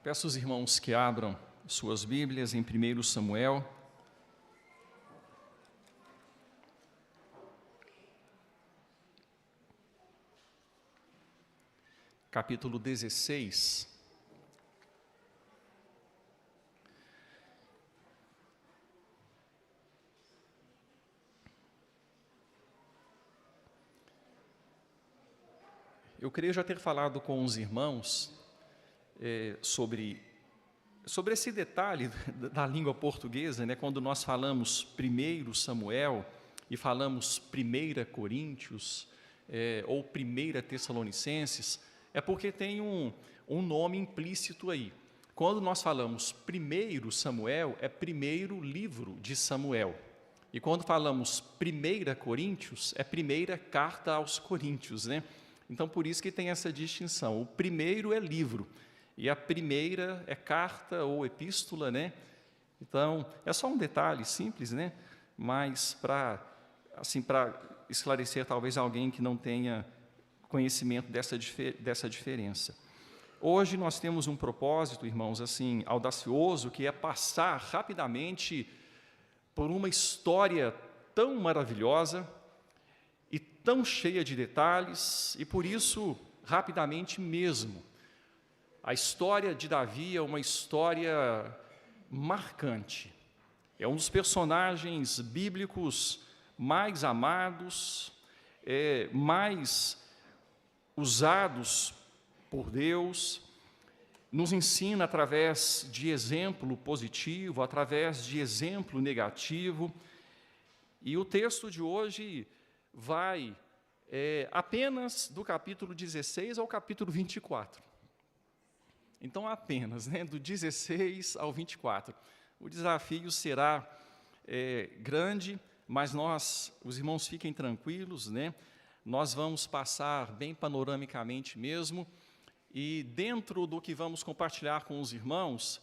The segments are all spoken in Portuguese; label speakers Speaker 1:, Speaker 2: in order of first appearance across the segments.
Speaker 1: Peço aos irmãos que abram suas Bíblias em 1 Samuel, capítulo 16. Eu creio já ter falado com os irmãos sobre esse detalhe da língua portuguesa, né? Quando nós falamos 1 Samuel e falamos 1 Coríntios ou 1 Tessalonicenses, é porque tem um nome implícito aí. Quando nós falamos 1 Samuel, é primeiro livro de Samuel. E quando falamos 1 Coríntios, é primeira carta aos Coríntios, né? Então, por isso que tem essa distinção. O primeiro é livro, e a primeira é carta ou epístola, né? Então, é só um detalhe simples, né? Mas para esclarecer talvez alguém que não tenha conhecimento dessa diferença. Hoje nós temos um propósito, irmãos, assim, audacioso, que é passar rapidamente por uma história tão maravilhosa e tão cheia de detalhes, e por isso, rapidamente mesmo. A história de Davi é uma história marcante. É um dos personagens bíblicos mais amados, mais usados por Deus, nos ensina através de exemplo positivo, através de exemplo negativo. E o texto de hoje vai apenas do capítulo 16 ao capítulo 24. Então, apenas, né, do 16 ao 24. O desafio será grande, mas os irmãos, fiquem tranquilos, né? Nós vamos passar bem panoramicamente mesmo, e dentro do que vamos compartilhar com os irmãos,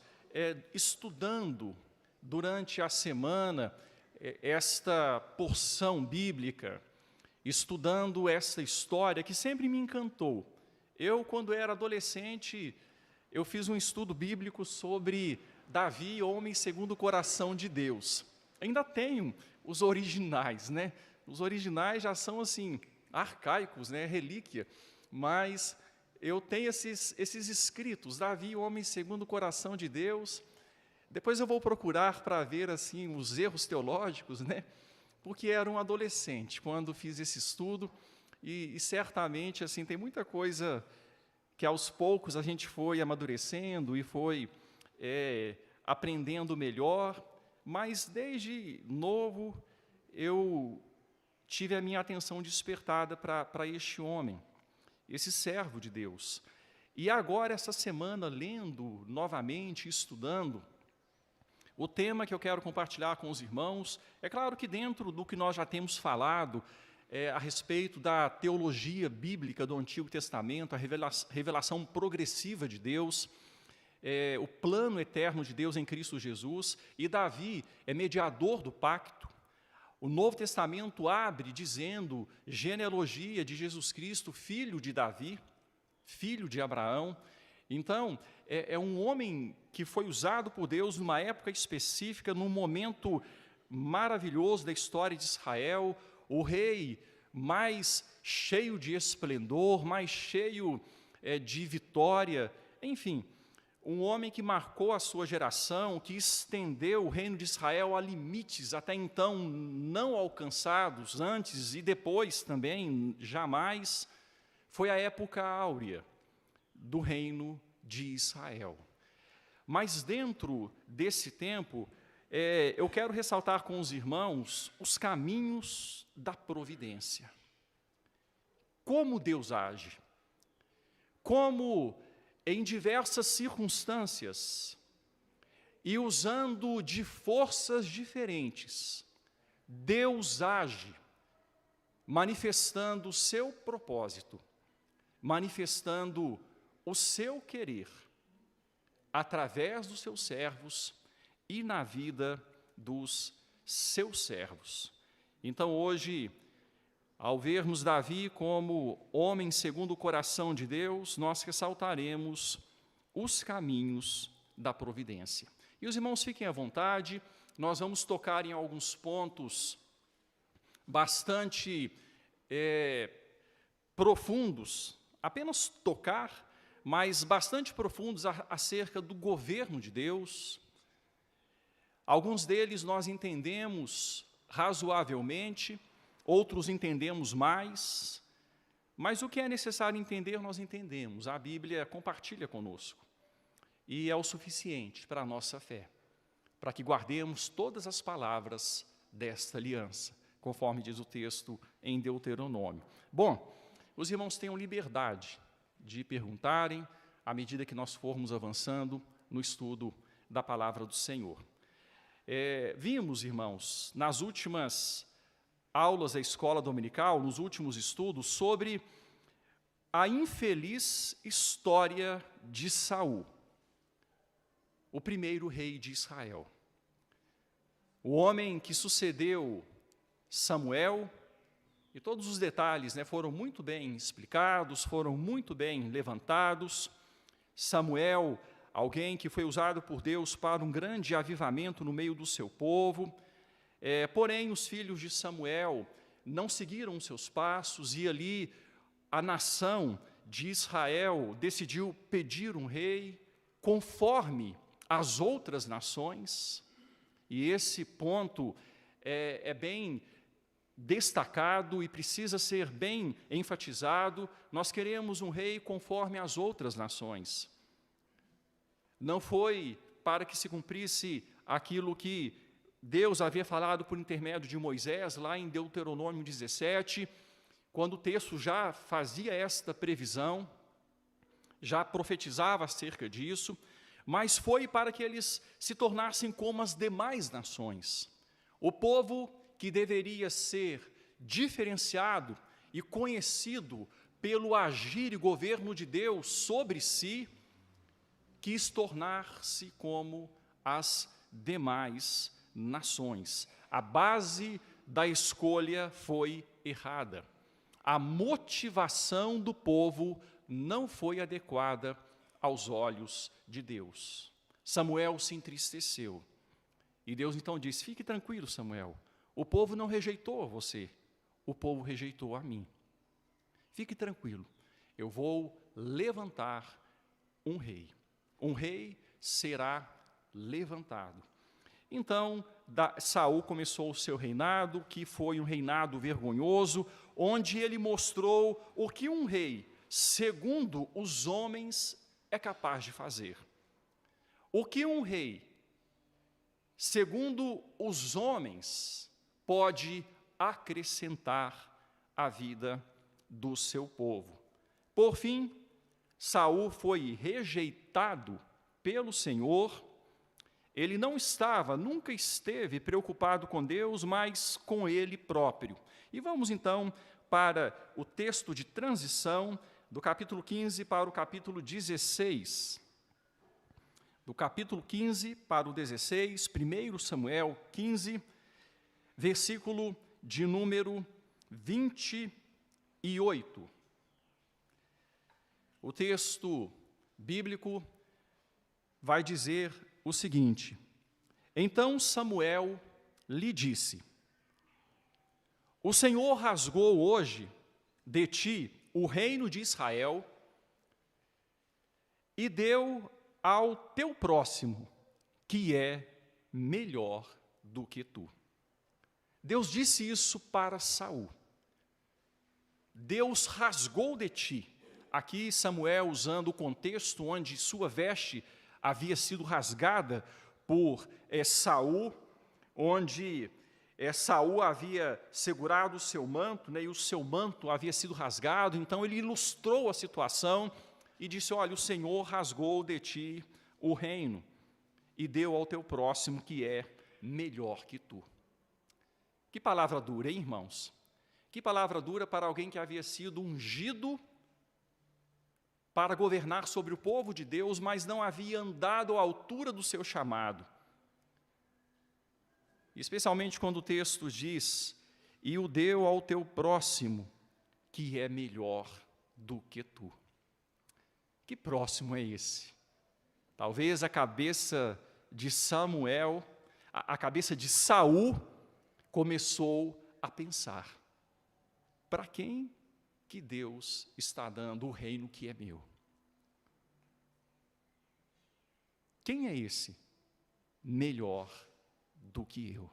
Speaker 1: estudando durante a semana esta porção bíblica, estudando essa história que sempre me encantou. Eu, quando era adolescente, eu fiz um estudo bíblico sobre Davi, homem segundo o coração de Deus. Ainda tenho os originais, né? Os originais já são, assim, arcaicos, né? Relíquia. Mas eu tenho esses escritos, Davi, homem segundo o coração de Deus. Depois eu vou procurar para ver, assim, os erros teológicos, né? Porque era um adolescente quando fiz esse estudo, e certamente, assim, tem muita coisa que aos poucos a gente foi amadurecendo e foi aprendendo melhor, mas desde novo eu tive a minha atenção despertada para este homem, esse servo de Deus. E agora, essa semana, lendo novamente, estudando, o tema que eu quero compartilhar com os irmãos, é claro que dentro do que nós já temos falado, a respeito da teologia bíblica do Antigo Testamento, a revelação progressiva de Deus, o plano eterno de Deus em Cristo Jesus, e Davi é mediador do pacto. O Novo Testamento abre dizendo genealogia de Jesus Cristo, filho de Davi, filho de Abraão. Então, é um homem que foi usado por Deus numa época específica, num momento maravilhoso da história de Israel, o rei mais cheio de esplendor, mais cheio de vitória, enfim, um homem que marcou a sua geração, que estendeu o reino de Israel a limites até então não alcançados, antes e depois também, jamais. Foi a época áurea do reino de Israel. Mas dentro desse tempo, eu quero ressaltar com os irmãos os caminhos da providência. Como Deus age. Como, em diversas circunstâncias, e usando de forças diferentes, Deus age, manifestando o seu propósito, manifestando o seu querer, através dos seus servos, e na vida dos seus servos. Então, hoje, ao vermos Davi como homem segundo o coração de Deus, nós ressaltaremos os caminhos da providência. E os irmãos fiquem à vontade, nós vamos tocar em alguns pontos bastante profundos, apenas tocar, mas bastante profundos acerca do governo de Deus. Alguns deles nós entendemos razoavelmente, outros entendemos mais, mas o que é necessário entender, nós entendemos. A Bíblia compartilha conosco, e é o suficiente para a nossa fé, para que guardemos todas as palavras desta aliança, conforme diz o texto em Deuteronômio. Bom, os irmãos tenham liberdade de perguntarem à medida que nós formos avançando no estudo da palavra do Senhor. Vimos, irmãos, nas últimas aulas da escola dominical, nos últimos estudos, sobre a infeliz história de Saul, o primeiro rei de Israel. O homem que sucedeu Samuel, e todos os detalhes foram muito bem explicados, foram muito bem levantados. Samuel, alguém que foi usado por Deus para um grande avivamento no meio do seu povo. Porém, os filhos de Samuel não seguiram os seus passos, e ali a nação de Israel decidiu pedir um rei conforme as outras nações. E esse ponto é bem destacado e precisa ser bem enfatizado. Nós queremos um rei conforme as outras nações. Não foi para que se cumprisse aquilo que Deus havia falado por intermédio de Moisés, lá em Deuteronômio 17, quando o texto já fazia esta previsão, já profetizava acerca disso, mas foi para que eles se tornassem como as demais nações. O povo que deveria ser diferenciado e conhecido pelo agir e governo de Deus sobre si, quis tornar-se como as demais nações. A base da escolha foi errada. A motivação do povo não foi adequada aos olhos de Deus. Samuel se entristeceu. E Deus então disse: fique tranquilo, Samuel, o povo não rejeitou você, o povo rejeitou a mim. Fique tranquilo, eu vou levantar um rei será levantado. Então, Saul começou o seu reinado, que foi um reinado vergonhoso, onde ele mostrou o que um rei, segundo os homens, é capaz de fazer. O que um rei, segundo os homens, pode acrescentar à vida do seu povo. Por fim, Saul foi rejeitado pelo Senhor. Ele não estava, nunca esteve preocupado com Deus, mas com ele próprio. E vamos então para o texto de transição do capítulo 15 para o capítulo 16. Do capítulo 15 para o 16, 1 Samuel 15, versículo de número 28. O texto bíblico vai dizer o seguinte: então Samuel lhe disse: o Senhor rasgou hoje de ti o reino de Israel e deu ao teu próximo, que é melhor do que tu. Deus disse isso para Saul. Deus rasgou de ti. Aqui Samuel usando o contexto onde sua veste havia sido rasgada por Saul, onde Saul havia segurado o seu manto, e o seu manto havia sido rasgado. Então ele ilustrou a situação e disse: olha, o Senhor rasgou de ti o reino e deu ao teu próximo, que é melhor que tu. Que palavra dura, hein, irmãos? Que palavra dura para alguém que havia sido ungido para governar sobre o povo de Deus, mas não havia andado à altura do seu chamado. Especialmente quando o texto diz: e o deu ao teu próximo, que é melhor do que tu. Que próximo é esse? Talvez a cabeça de Samuel, a cabeça de Saul, começou a pensar: para quem que Deus está dando o reino que é meu? Quem é esse melhor do que eu?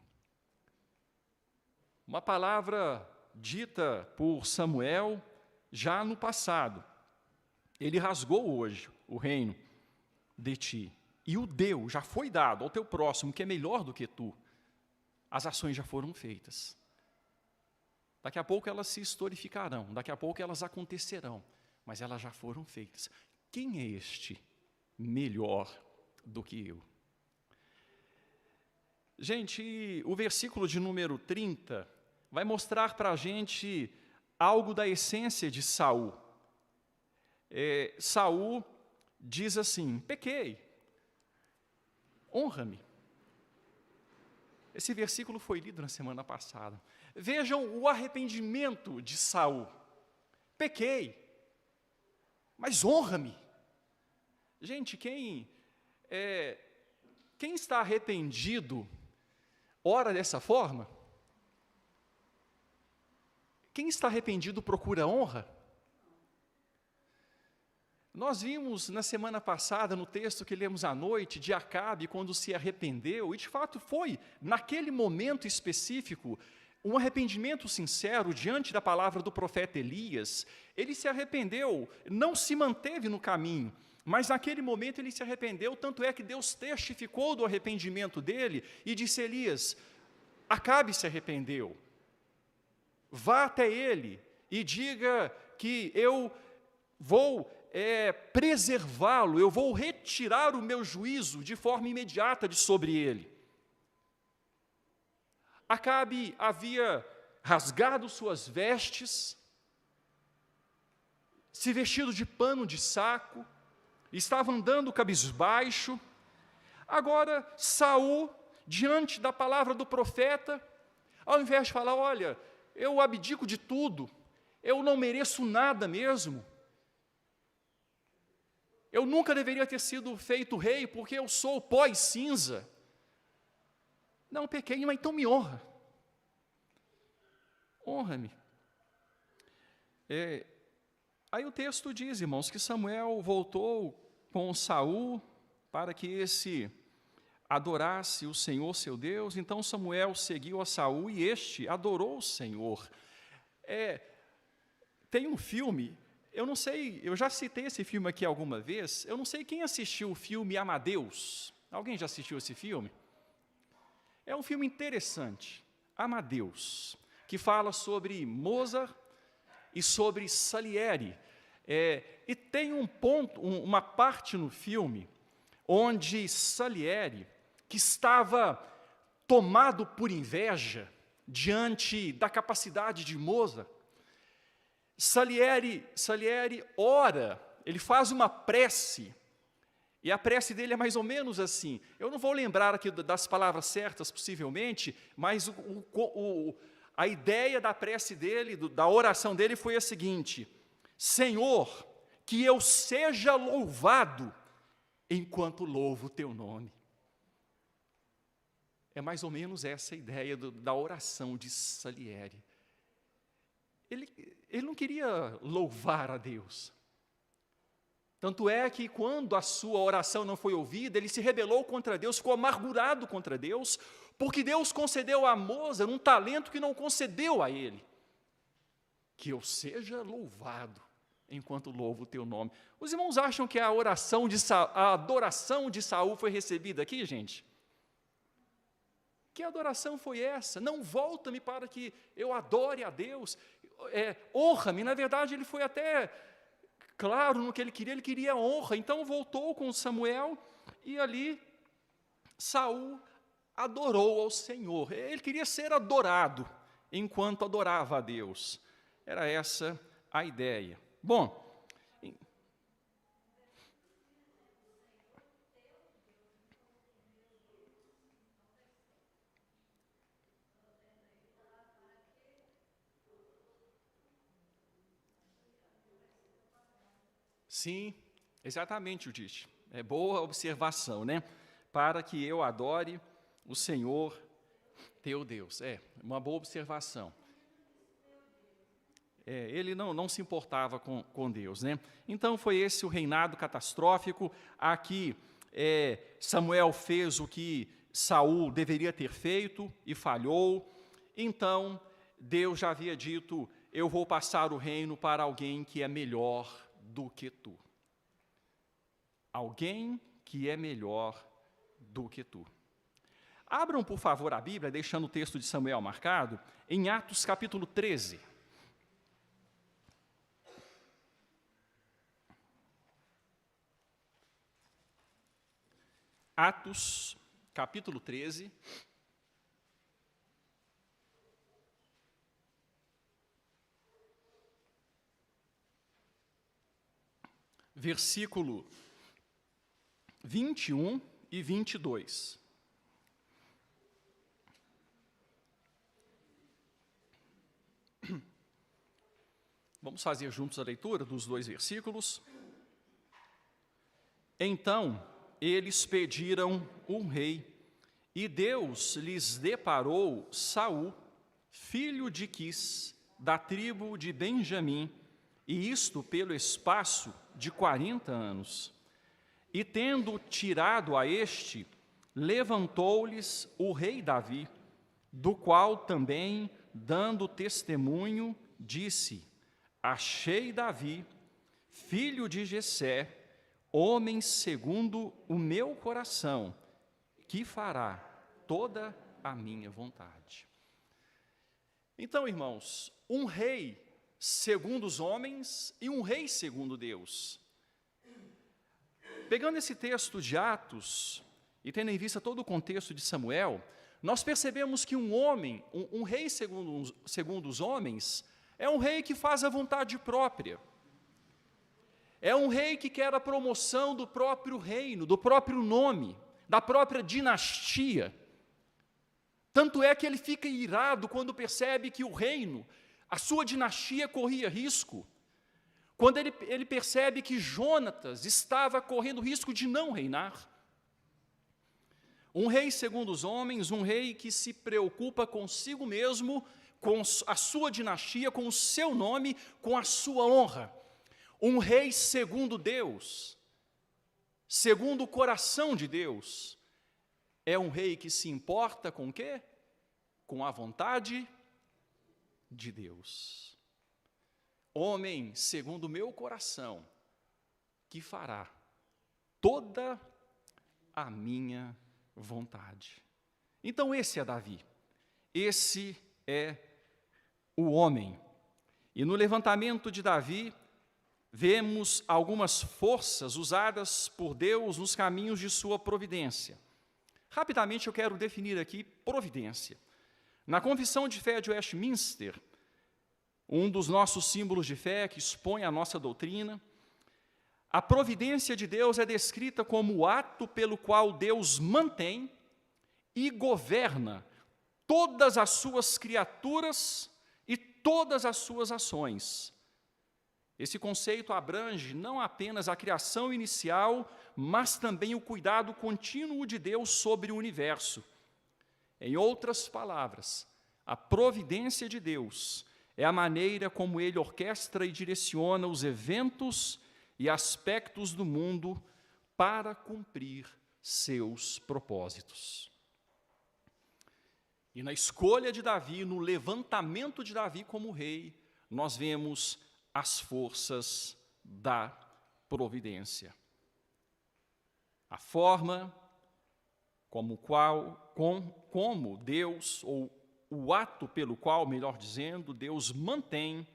Speaker 1: Uma palavra dita por Samuel já no passado. Ele rasgou hoje o reino de ti e o deu, já foi dado ao teu próximo, que é melhor do que tu. As ações já foram feitas. Daqui a pouco elas se historificarão, daqui a pouco elas acontecerão, mas elas já foram feitas. Quem é este melhor do que eu? Gente, o versículo de número 30 vai mostrar para a gente algo da essência de Saul. Saul diz assim: pequei, honra-me. Esse versículo foi lido na semana passada. Vejam o arrependimento de Saul. Pequei, mas honra-me. Gente, quem está arrependido ora dessa forma? Quem está arrependido procura honra? Nós vimos na semana passada, no texto que lemos à noite, de Acabe, quando se arrependeu, e de fato foi, naquele momento específico, um arrependimento sincero diante da palavra do profeta Elias. Ele se arrependeu, não se manteve no caminho, mas naquele momento ele se arrependeu, tanto é que Deus testificou do arrependimento dele e disse: Elias, Acabe se arrependeu, vá até ele e diga que eu vou preservá-lo, eu vou retirar o meu juízo de forma imediata de sobre ele. Acabe havia rasgado suas vestes, se vestido de pano de saco, estava andando cabisbaixo. Agora, Saul, diante da palavra do profeta, ao invés de falar: olha, eu abdico de tudo, eu não mereço nada mesmo, eu nunca deveria ter sido feito rei, porque eu sou pó e cinza. Não, pequei, mas então me honra. Honra-me. Aí o texto diz, irmãos, que Samuel voltou com Saul para que esse adorasse o Senhor seu Deus. Então Samuel seguiu a Saul e este adorou o Senhor. Tem um filme, eu não sei, eu já citei esse filme aqui alguma vez, eu não sei quem assistiu o filme Amadeus. Alguém já assistiu esse filme? É um filme interessante, Amadeus, que fala sobre Mozart e sobre Salieri. E tem uma parte no filme onde Salieri, que estava tomado por inveja diante da capacidade de Mozart, Salieri ora, ele faz uma prece, e a prece dele é mais ou menos assim. Eu não vou lembrar aqui das palavras certas, possivelmente, mas a ideia da prece dele, da oração dele foi a seguinte: Senhor, que eu seja louvado enquanto louvo o teu nome. É mais ou menos essa a ideia da oração de Salieri. Ele não queria louvar a Deus. Tanto é que quando a sua oração não foi ouvida, ele se rebelou contra Deus, ficou amargurado contra Deus, porque Deus concedeu a Mozart um talento que não concedeu a ele. Que eu seja louvado enquanto louvo o teu nome. Os irmãos acham que a adoração de Saul foi recebida aqui, gente? Que adoração foi essa? Não volta-me para que eu adore a Deus. Honra-me. Na verdade, ele foi até claro no que ele queria honra. Então voltou com Samuel e ali Saul adorou ao Senhor. Ele queria ser adorado enquanto adorava a Deus. Era essa a ideia. Bom, sim, exatamente, Judite. É boa observação, né? Para que eu adore o Senhor, teu Deus. É, uma boa observação. Ele não se importava com Deus, né? Então, foi esse o reinado catastrófico. Aqui, Samuel fez o que Saul deveria ter feito e falhou. Então, Deus já havia dito, eu vou passar o reino para alguém que é melhor do que tu. Alguém que é melhor do que tu. Abram, por favor, a Bíblia, deixando o texto de Samuel marcado, em Atos capítulo 13. Atos, capítulo 13. Versículo 21 e 22. Vamos fazer juntos a leitura dos dois versículos. Então, eles pediram um rei, e Deus lhes deparou Saul, filho de Quis, da tribo de Benjamim, e isto pelo espaço de 40 anos. E tendo tirado a este, levantou-lhes o rei Davi, do qual também, dando testemunho, disse, achei Davi, filho de Jessé, homem segundo o meu coração, que fará toda a minha vontade. Então, irmãos, um rei segundo os homens e um rei segundo Deus. Pegando esse texto de Atos e tendo em vista todo o contexto de Samuel, nós percebemos que um rei segundo os homens, é um rei que faz a vontade própria. É um rei que quer a promoção do próprio reino, do próprio nome, da própria dinastia. Tanto é que ele fica irado quando percebe que o reino, a sua dinastia corria risco. Quando ele percebe que Jonatas estava correndo risco de não reinar. Um rei segundo os homens, um rei que se preocupa consigo mesmo, com a sua dinastia, com o seu nome, com a sua honra. Um rei segundo Deus, segundo o coração de Deus, é um rei que se importa com o quê? Com a vontade de Deus. Homem segundo o meu coração, que fará toda a minha vontade. Então esse é Davi, esse é o homem. E no levantamento de Davi, vemos algumas forças usadas por Deus nos caminhos de sua providência. Rapidamente eu quero definir aqui providência. Na Confissão de Fé de Westminster, um dos nossos símbolos de fé que expõe a nossa doutrina, a providência de Deus é descrita como o ato pelo qual Deus mantém e governa todas as suas criaturas e todas as suas ações. Esse conceito abrange não apenas a criação inicial, mas também o cuidado contínuo de Deus sobre o universo. Em outras palavras, a providência de Deus é a maneira como Ele orquestra e direciona os eventos e aspectos do mundo para cumprir seus propósitos. E na escolha de Davi, no levantamento de Davi como rei, nós vemos as forças da providência. A forma como Deus, ou o ato pelo qual, melhor dizendo, Deus mantém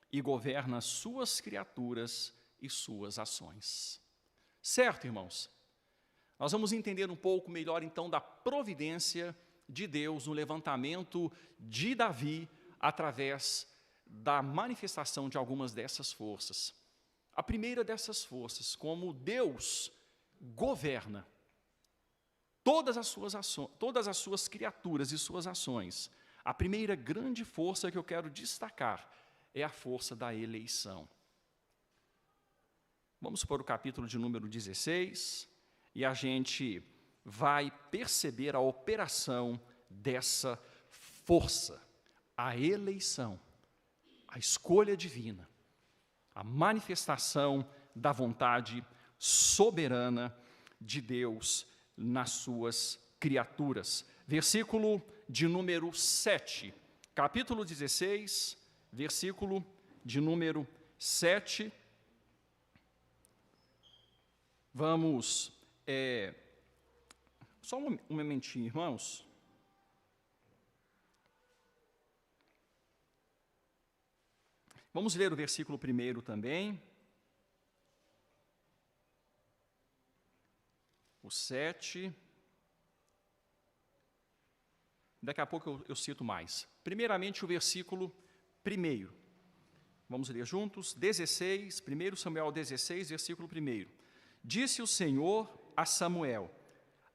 Speaker 1: e governa suas criaturas e suas ações. Certo, irmãos? Nós vamos entender um pouco melhor, então, da providência de Deus no levantamento de Davi através da manifestação de algumas dessas forças. A primeira dessas forças, como Deus governa todas as suas criaturas e suas ações. A primeira grande força que eu quero destacar é a força da eleição. Vamos para o capítulo de número 16. e a gente vai perceber a operação dessa força, a eleição, a escolha divina, a manifestação da vontade soberana de Deus nas suas criaturas. Versículo de número 7, capítulo 16, versículo de número 7. Vamos, só um momentinho, irmãos. Vamos ler o versículo 1 também. O 7. Daqui a pouco eu cito mais. Primeiramente, o versículo 1. Vamos ler juntos. 16, 1 Samuel 16, versículo 1. Disse o Senhor a Samuel: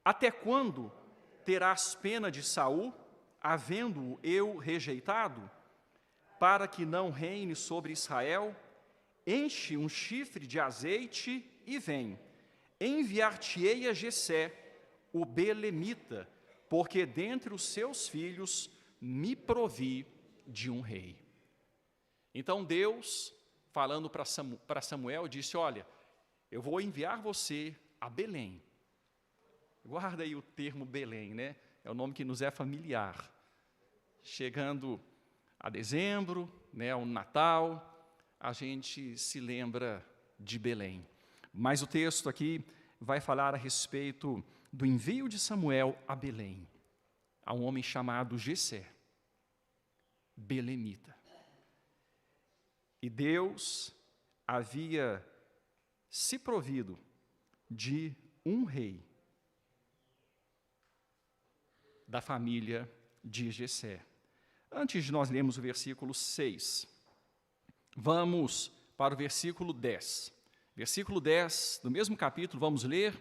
Speaker 1: até quando terás pena de Saul, havendo-o eu rejeitado, para que não reine sobre Israel? Enche um chifre de azeite e vem. Enviar-te-ei a Jessé, o belemita, porque dentre os seus filhos me provi de um rei. Então Deus, falando para Samuel, disse: olha, eu vou enviar você a Belém. Guarda aí o termo Belém, né? É o nome que nos é familiar. Chegando a dezembro, né, ao Natal, a gente se lembra de Belém. Mas o texto aqui vai falar a respeito do envio de Samuel a Belém, a um homem chamado Jessé, belemita. E Deus havia se provido de um rei da família de Jessé. Antes de nós lermos o versículo 6, vamos para o versículo 10. Versículo 10 do mesmo capítulo, vamos ler: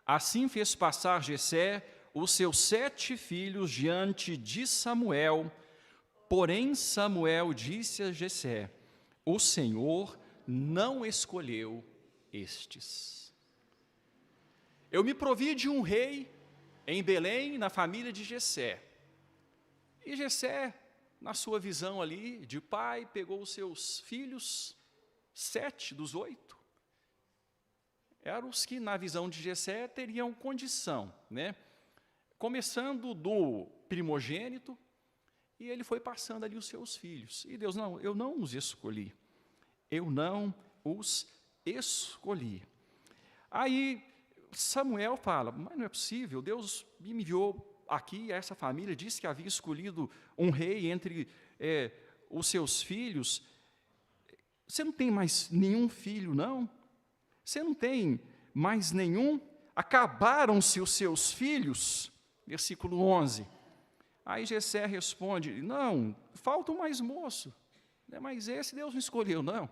Speaker 1: assim fez passar Jessé os seus 7 filhos diante de Samuel, porém Samuel disse a Jessé: o Senhor não escolheu estes. Eu me provi de um rei em Belém, na família de Jessé. E Jessé, na sua visão ali de pai, pegou os seus filhos, 7 dos 8. Eram os que, na visão de Jessé, teriam condição, né? Começando do primogênito, e ele foi passando ali os seus filhos. E Deus: não, eu não os escolhi. Eu não os escolhi. Aí Samuel fala: mas não é possível, Deus me enviou aqui, essa família, disse que havia escolhido um rei entre os seus filhos. Você não tem mais nenhum filho, não? Você não tem mais nenhum? Acabaram-se os seus filhos? Versículo 11. Aí Jessé responde: não, falta um mais moço. Mas esse Deus não escolheu, não.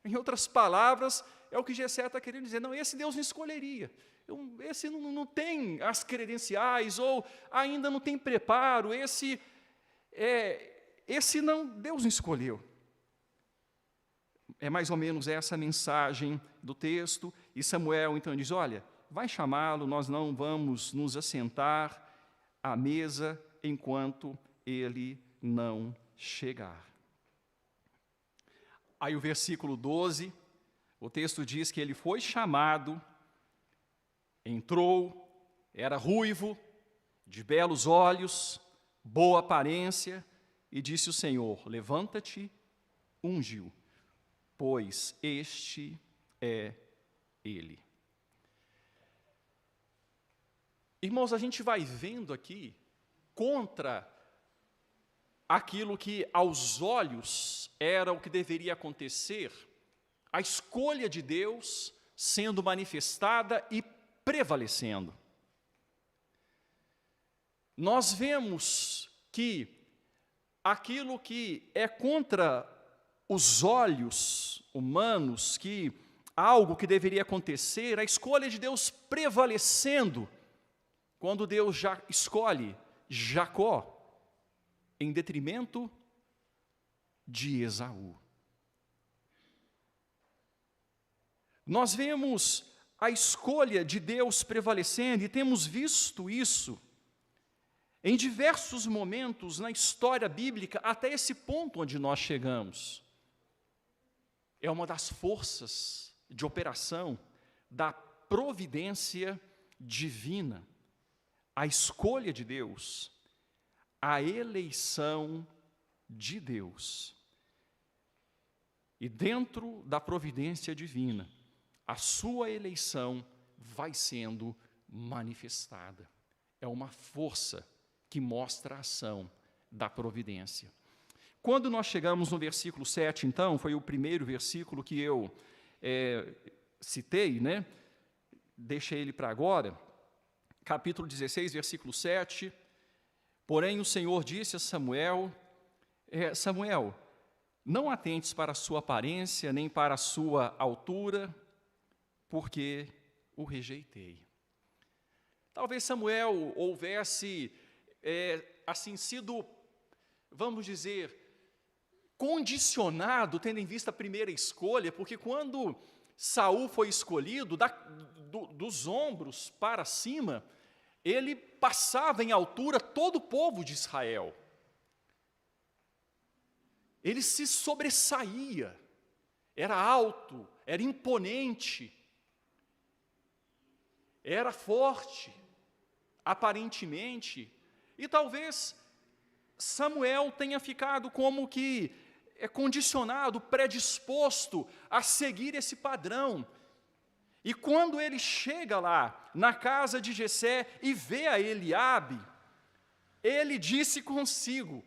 Speaker 1: Em outras palavras, é o que Jessé está querendo dizer: não, esse Deus não escolheria. Esse não tem as credenciais, ou ainda não tem preparo, esse não, Deus não escolheu. É mais ou menos essa a mensagem do texto, e Samuel então diz: olha, vai chamá-lo, nós não vamos nos assentar à mesa enquanto ele não chegar. Aí o versículo 12, o texto diz que ele foi chamado, entrou, era ruivo, de belos olhos, boa aparência, e disse o Senhor: levanta-te, unge-o, pois este é ele. Irmãos, a gente vai vendo aqui, contra aquilo que aos olhos era o que deveria acontecer, a escolha de Deus sendo manifestada e prevalecendo. Nós vemos que aquilo que é contra os olhos humanos, que algo que deveria acontecer, a escolha de Deus prevalecendo, quando Deus já escolhe Jacó em detrimento de Esaú. Nós vemos a escolha de Deus prevalecendo, e temos visto isso em diversos momentos na história bíblica, até esse ponto onde nós chegamos. É uma das forças de operação da providência divina, a escolha de Deus, a eleição de Deus. E dentro da providência divina, a sua eleição vai sendo manifestada. É uma força que mostra a ação da providência. Quando nós chegamos no versículo 7, então, foi o primeiro versículo que eu citei, né? Deixei ele para agora, capítulo 16, versículo 7, porém o Senhor disse a Samuel, Samuel, não atentes para a sua aparência, nem para a sua altura, porque o rejeitei. Talvez Samuel houvesse assim sido, vamos dizer, condicionado, tendo em vista a primeira escolha, porque quando Saul foi escolhido, dos ombros para cima, ele passava em altura todo o povo de Israel. Ele se sobressaía, era alto, era imponente, era forte, aparentemente, e talvez Samuel tenha ficado como que condicionado, predisposto a seguir esse padrão. E quando ele chega lá, na casa de Jessé, e vê a Eliabe, ele disse consigo,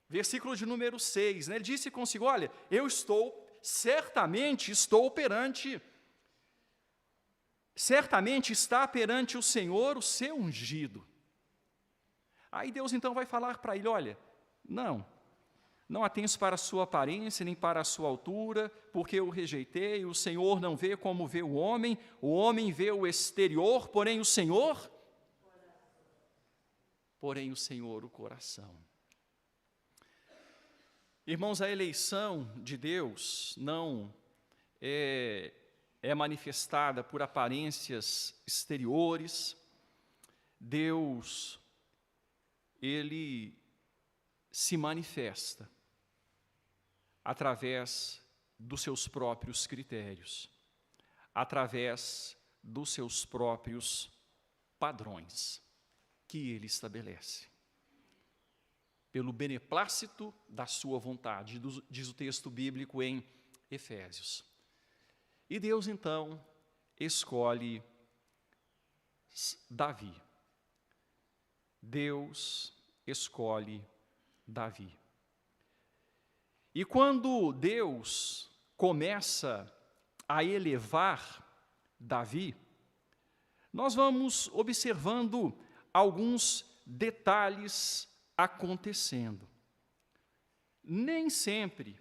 Speaker 1: versículo de número 6, né, ele disse consigo, olha, certamente está perante o Senhor o seu ungido. Aí Deus então vai falar para ele, olha, não atentes para a sua aparência, nem para a sua altura, porque eu rejeitei, o Senhor não vê como vê o homem vê o exterior, porém o Senhor o coração. Irmãos, a eleição de Deus não é manifestada por aparências exteriores. Deus, Ele se manifesta através dos seus próprios critérios, através dos seus próprios padrões que Ele estabelece. Pelo beneplácito da sua vontade, diz o texto bíblico em Efésios. E Deus, então, escolhe Davi. Deus escolhe Davi. E quando Deus começa a elevar Davi, nós vamos observando alguns detalhes acontecendo. Nem sempre,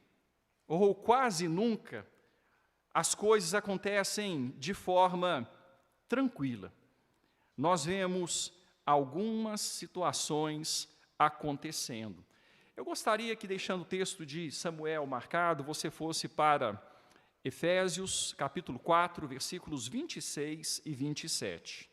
Speaker 1: ou quase nunca, as coisas acontecem de forma tranquila. Nós vemos algumas situações acontecendo. Eu gostaria que, deixando o texto de Samuel marcado, você fosse para Efésios, capítulo 4, versículos 26 e 27.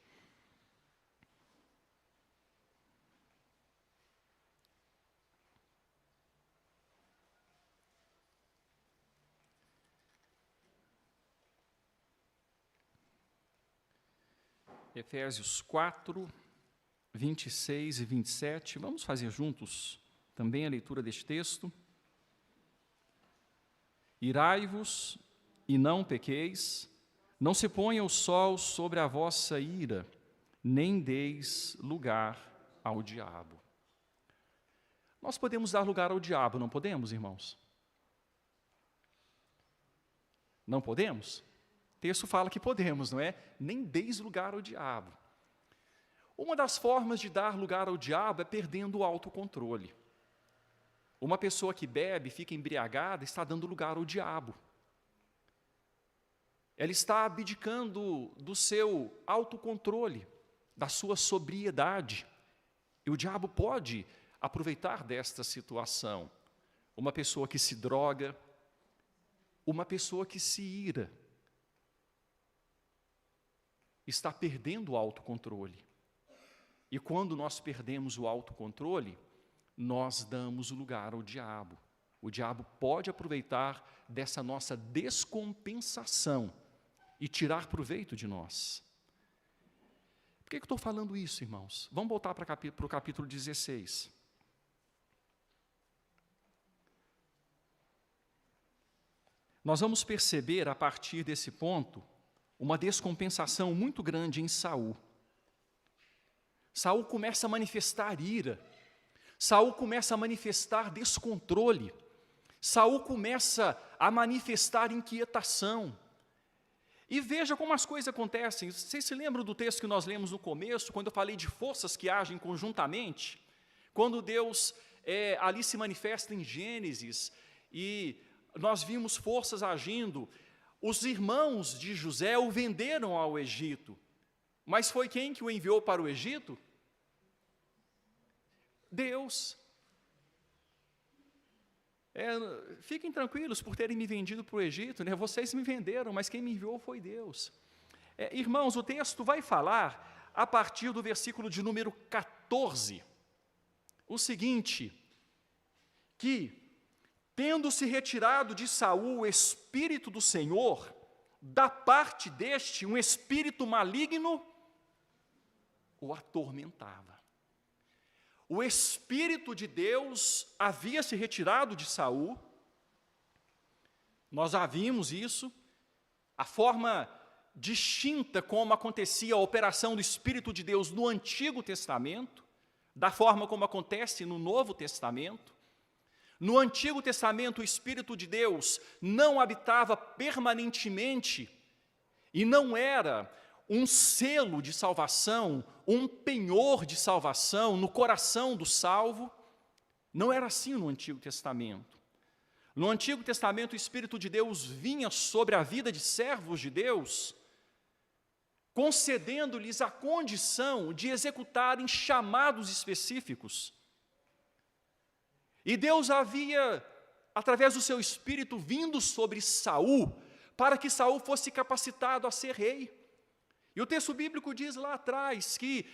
Speaker 1: Efésios 4, 26 e 27. Vamos fazer juntos também a leitura deste texto. Irai-vos e não pequeis, não se ponha o sol sobre a vossa ira, nem deis lugar ao diabo. Nós podemos dar lugar ao diabo, não podemos, irmãos? Não podemos? O texto fala que podemos, não é? Nem deis lugar ao diabo. Uma das formas de dar lugar ao diabo é perdendo o autocontrole. Uma pessoa que bebe, fica embriagada, está dando lugar ao diabo. Ela está abdicando do seu autocontrole, da sua sobriedade. E o diabo pode aproveitar desta situação. Uma pessoa que se droga, uma pessoa que se ira. está perdendo o autocontrole. E quando nós perdemos o autocontrole, nós damos lugar ao diabo. O diabo pode aproveitar dessa nossa descompensação e tirar proveito de nós. Por que eu estou falando isso, irmãos? Vamos voltar para o capítulo 16. Nós vamos perceber, a partir desse ponto, uma descompensação muito grande em Saul. Saul começa a manifestar ira. Saul começa a manifestar descontrole. Saul começa a manifestar inquietação. E veja como as coisas acontecem. Vocês se lembram do texto que nós lemos no começo, quando eu falei de forças que agem conjuntamente? Quando Deus ali se manifesta em Gênesis, e nós vimos forças agindo. Os irmãos de José o venderam ao Egito. Mas foi quem que o enviou para o Egito? Deus. Fiquem tranquilos por terem me vendido para o Egito, né? Vocês me venderam, mas quem me enviou foi Deus. Irmãos, o texto vai falar, a partir do versículo de número 14, o seguinte, que, tendo se retirado de Saul o Espírito do Senhor, da parte deste, um espírito maligno o atormentava. O Espírito de Deus havia se retirado de Saul. Nós já vimos isso, a forma distinta como acontecia a operação do Espírito de Deus no Antigo Testamento, da forma como acontece no Novo Testamento. No Antigo Testamento, o Espírito de Deus não habitava permanentemente e não era um selo de salvação, um penhor de salvação no coração do salvo. Não era assim no Antigo Testamento. No Antigo Testamento, o Espírito de Deus vinha sobre a vida de servos de Deus, concedendo-lhes a condição de executarem chamados específicos. E Deus havia, através do seu Espírito, vindo sobre Saul, para que Saul fosse capacitado a ser rei. E o texto bíblico diz lá atrás que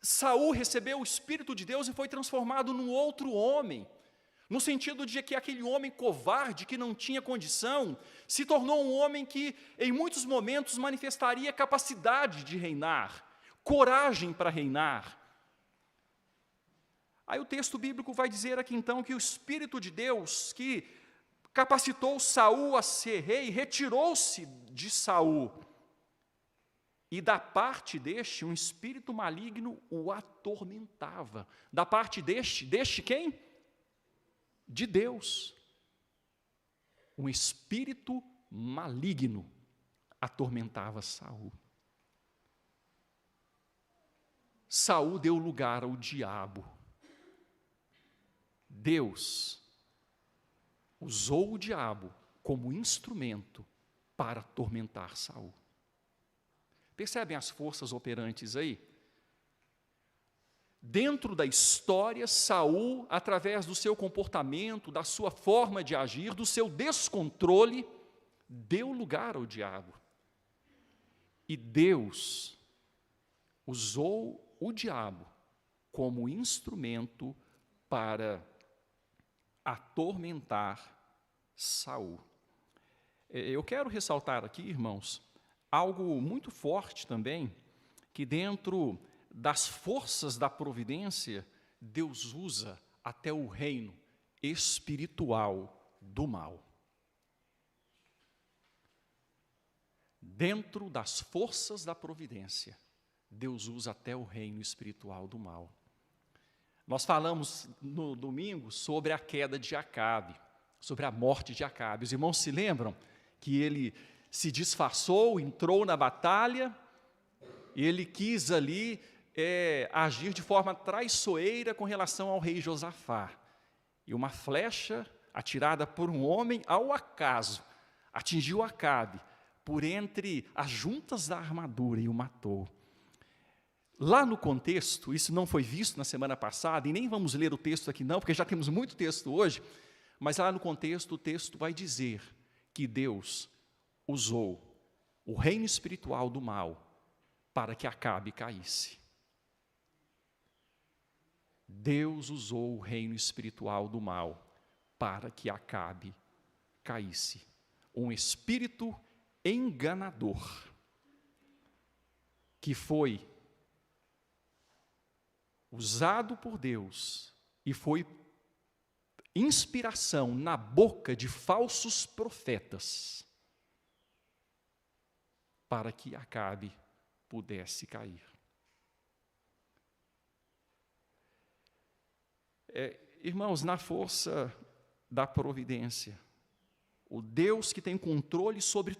Speaker 1: Saul recebeu o Espírito de Deus e foi transformado num outro homem, no sentido de que aquele homem covarde, que não tinha condição, se tornou um homem que, em muitos momentos, manifestaria capacidade de reinar, coragem para reinar. Aí o texto bíblico vai dizer aqui então que o Espírito de Deus, que capacitou Saul a ser rei, retirou-se de Saul. E da parte deste, um espírito maligno o atormentava. Da parte deste quem? De Deus. Um espírito maligno atormentava Saul. Saul deu lugar ao diabo. Deus usou o diabo como instrumento para atormentar Saul. Percebem as forças operantes aí? Dentro da história, Saul, através do seu comportamento, da sua forma de agir, do seu descontrole, deu lugar ao diabo. E Deus usou o diabo como instrumento para atormentar Saul. Eu quero ressaltar aqui, irmãos, algo muito forte também, que dentro das forças da providência, Deus usa até o reino espiritual do mal. Dentro das forças da providência, Deus usa até o reino espiritual do mal. Nós falamos no domingo sobre a queda de Acabe, sobre a morte de Acabe. Os irmãos se lembram que ele se disfarçou, entrou na batalha, ele quis ali agir de forma traiçoeira com relação ao rei Josafá. E uma flecha atirada por um homem ao acaso atingiu Acabe por entre as juntas da armadura e o matou. Lá no contexto, isso não foi visto na semana passada, e nem vamos ler o texto aqui não, porque já temos muito texto hoje, mas lá no contexto o texto vai dizer que Deus usou o reino espiritual do mal para que Acabe caísse. Deus usou o reino espiritual do mal para que Acabe caísse. Um espírito enganador que foi usado por Deus e foi inspiração na boca de falsos profetas para que Acabe pudesse cair. Irmãos, na força da providência, o Deus que tem controle sobre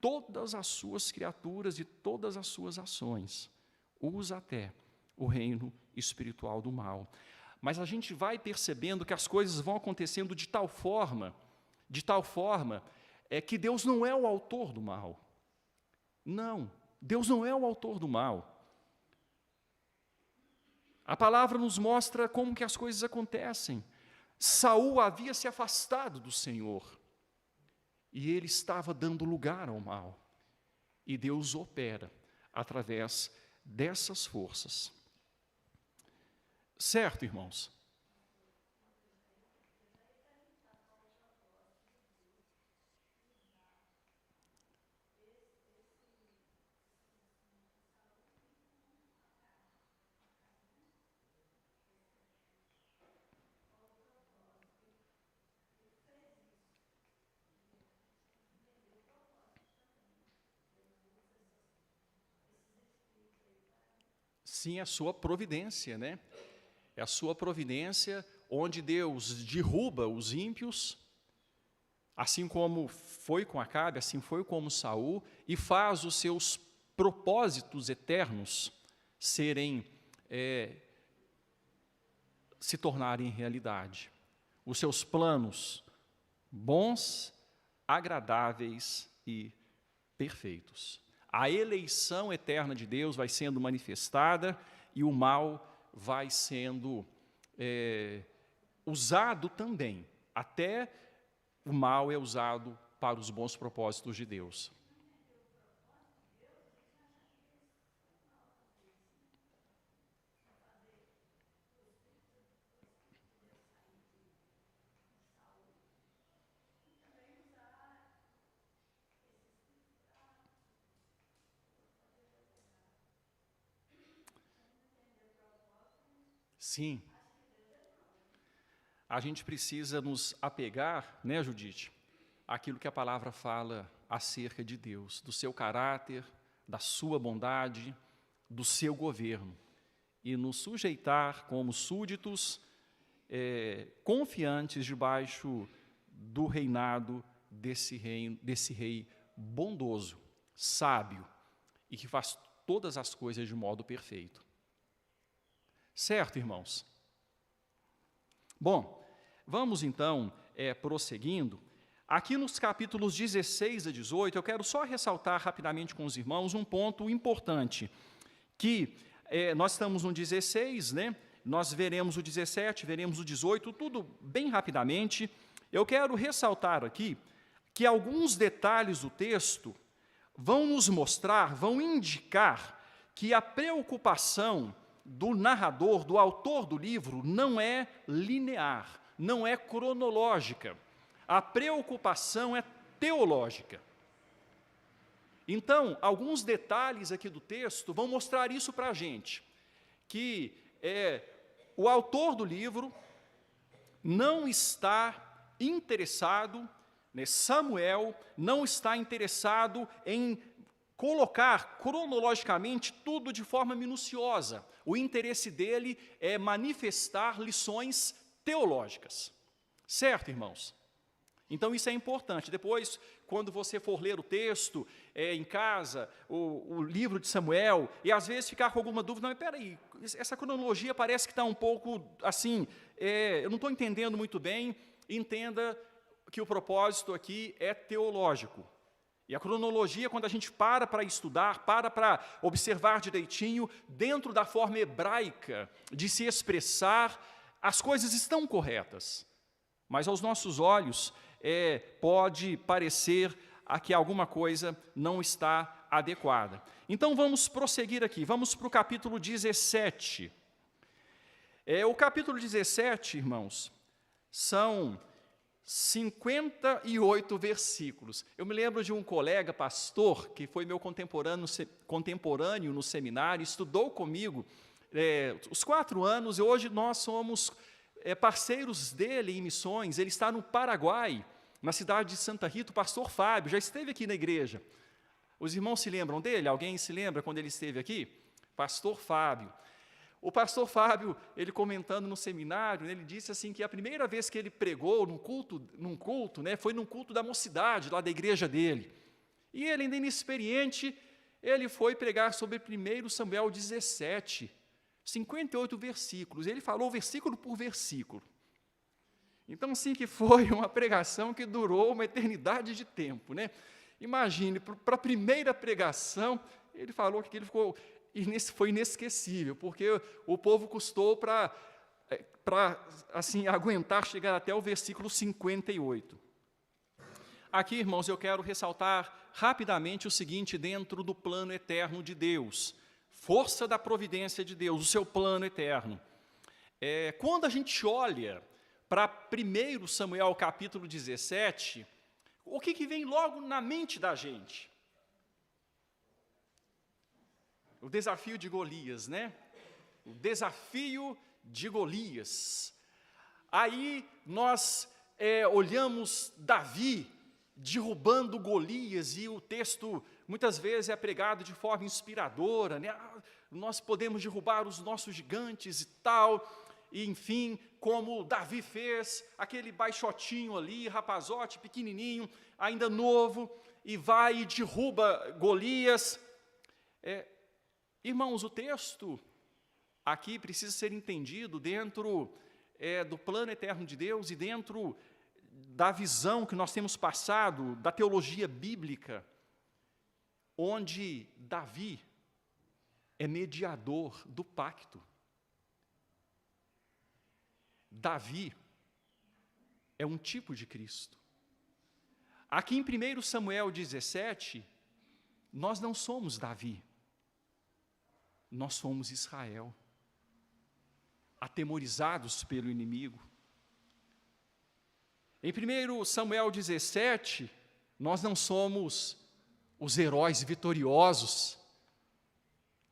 Speaker 1: todas as suas criaturas e todas as suas ações, usa até o reino espiritual do mal. Mas a gente vai percebendo que as coisas vão acontecendo de tal forma, que Deus não é o autor do mal. Não, Deus não é o autor do mal. A palavra nos mostra como que as coisas acontecem. Saul havia se afastado do Senhor, e ele estava dando lugar ao mal. E Deus opera através dessas forças. Certo, irmãos? Sim, a sua providência, né? É a sua providência onde Deus derruba os ímpios, assim como foi com Acabe, assim foi com Saul, e faz os seus propósitos eternos se tornarem realidade. Os seus planos bons, agradáveis e perfeitos. A eleição eterna de Deus vai sendo manifestada e o mal vai sendo usado também. Até o mal é usado para os bons propósitos de Deus. Sim. A gente precisa nos apegar, né, Judite, àquilo que a palavra fala acerca de Deus, do seu caráter, da sua bondade, do seu governo, e nos sujeitar como súditos confiantes debaixo do reinado desse rei bondoso, sábio, e que faz todas as coisas de modo perfeito. Certo, irmãos? Bom, vamos então prosseguindo. Aqui nos capítulos 16 a 18, eu quero só ressaltar rapidamente com os irmãos um ponto importante, que nós estamos no 16, né? Nós veremos o 17, veremos o 18, tudo bem rapidamente. Eu quero ressaltar aqui que alguns detalhes do texto vão nos mostrar, vão indicar que a preocupação do narrador, do autor do livro, não é linear, não é cronológica. A preocupação é teológica. Então, alguns detalhes aqui do texto vão mostrar isso para a gente, que o autor do livro não está interessado, né, Samuel não está interessado em colocar cronologicamente tudo de forma minuciosa. O interesse dele é manifestar lições teológicas. Certo, irmãos? Então, isso é importante. Depois, quando você for ler o texto em casa, o livro de Samuel, e às vezes ficar com alguma dúvida, não, espera aí, essa cronologia parece que está um pouco assim, eu não estou entendendo muito bem. Entenda que o propósito aqui é teológico. E a cronologia, quando a gente para estudar, para observar direitinho, dentro da forma hebraica de se expressar, as coisas estão corretas. Mas aos nossos olhos, pode parecer que alguma coisa não está adequada. Então, vamos prosseguir aqui, vamos para o capítulo 17. O capítulo 17, irmãos, são 58 versículos. Eu me lembro de um colega pastor, que foi meu contemporâneo no seminário, estudou comigo os 4 anos, e hoje nós somos parceiros dele em missões. Ele está no Paraguai, na cidade de Santa Rita. O pastor Fábio já esteve aqui na igreja. Os irmãos se lembram dele? Alguém se lembra quando ele esteve aqui? Pastor Fábio. O pastor Fábio, ele comentando no seminário, ele disse assim que a primeira vez que ele pregou num culto, foi num culto da mocidade, lá da igreja dele. E ele, ainda inexperiente, ele foi pregar sobre 1 Samuel 17, 58 versículos. Ele falou versículo por versículo. Então, sim, que foi uma pregação que durou uma eternidade de tempo, né? Imagine, para a primeira pregação, ele falou que ele ficou... foi inesquecível, porque o povo custou para assim, aguentar chegar até o versículo 58. Aqui, irmãos, eu quero ressaltar rapidamente o seguinte, dentro do plano eterno de Deus, força da providência de Deus, o seu plano eterno. Quando a gente olha para 1 Samuel capítulo 17, o que vem logo na mente da gente? O desafio de Golias, né? O desafio de Golias. Aí nós olhamos Davi derrubando Golias, e o texto muitas vezes é pregado de forma inspiradora, né? Nós podemos derrubar os nossos gigantes e tal, e enfim, como Davi fez, aquele baixotinho ali, rapazote, pequenininho, ainda novo, e vai e derruba Golias. Irmãos, o texto aqui precisa ser entendido dentro do plano eterno de Deus e dentro da visão que nós temos passado, da teologia bíblica, onde Davi é mediador do pacto. Davi é um tipo de Cristo. Aqui em 1 Samuel 17, nós não somos Davi. Nós somos Israel, atemorizados pelo inimigo. Em 1 Samuel 17, nós não somos os heróis vitoriosos,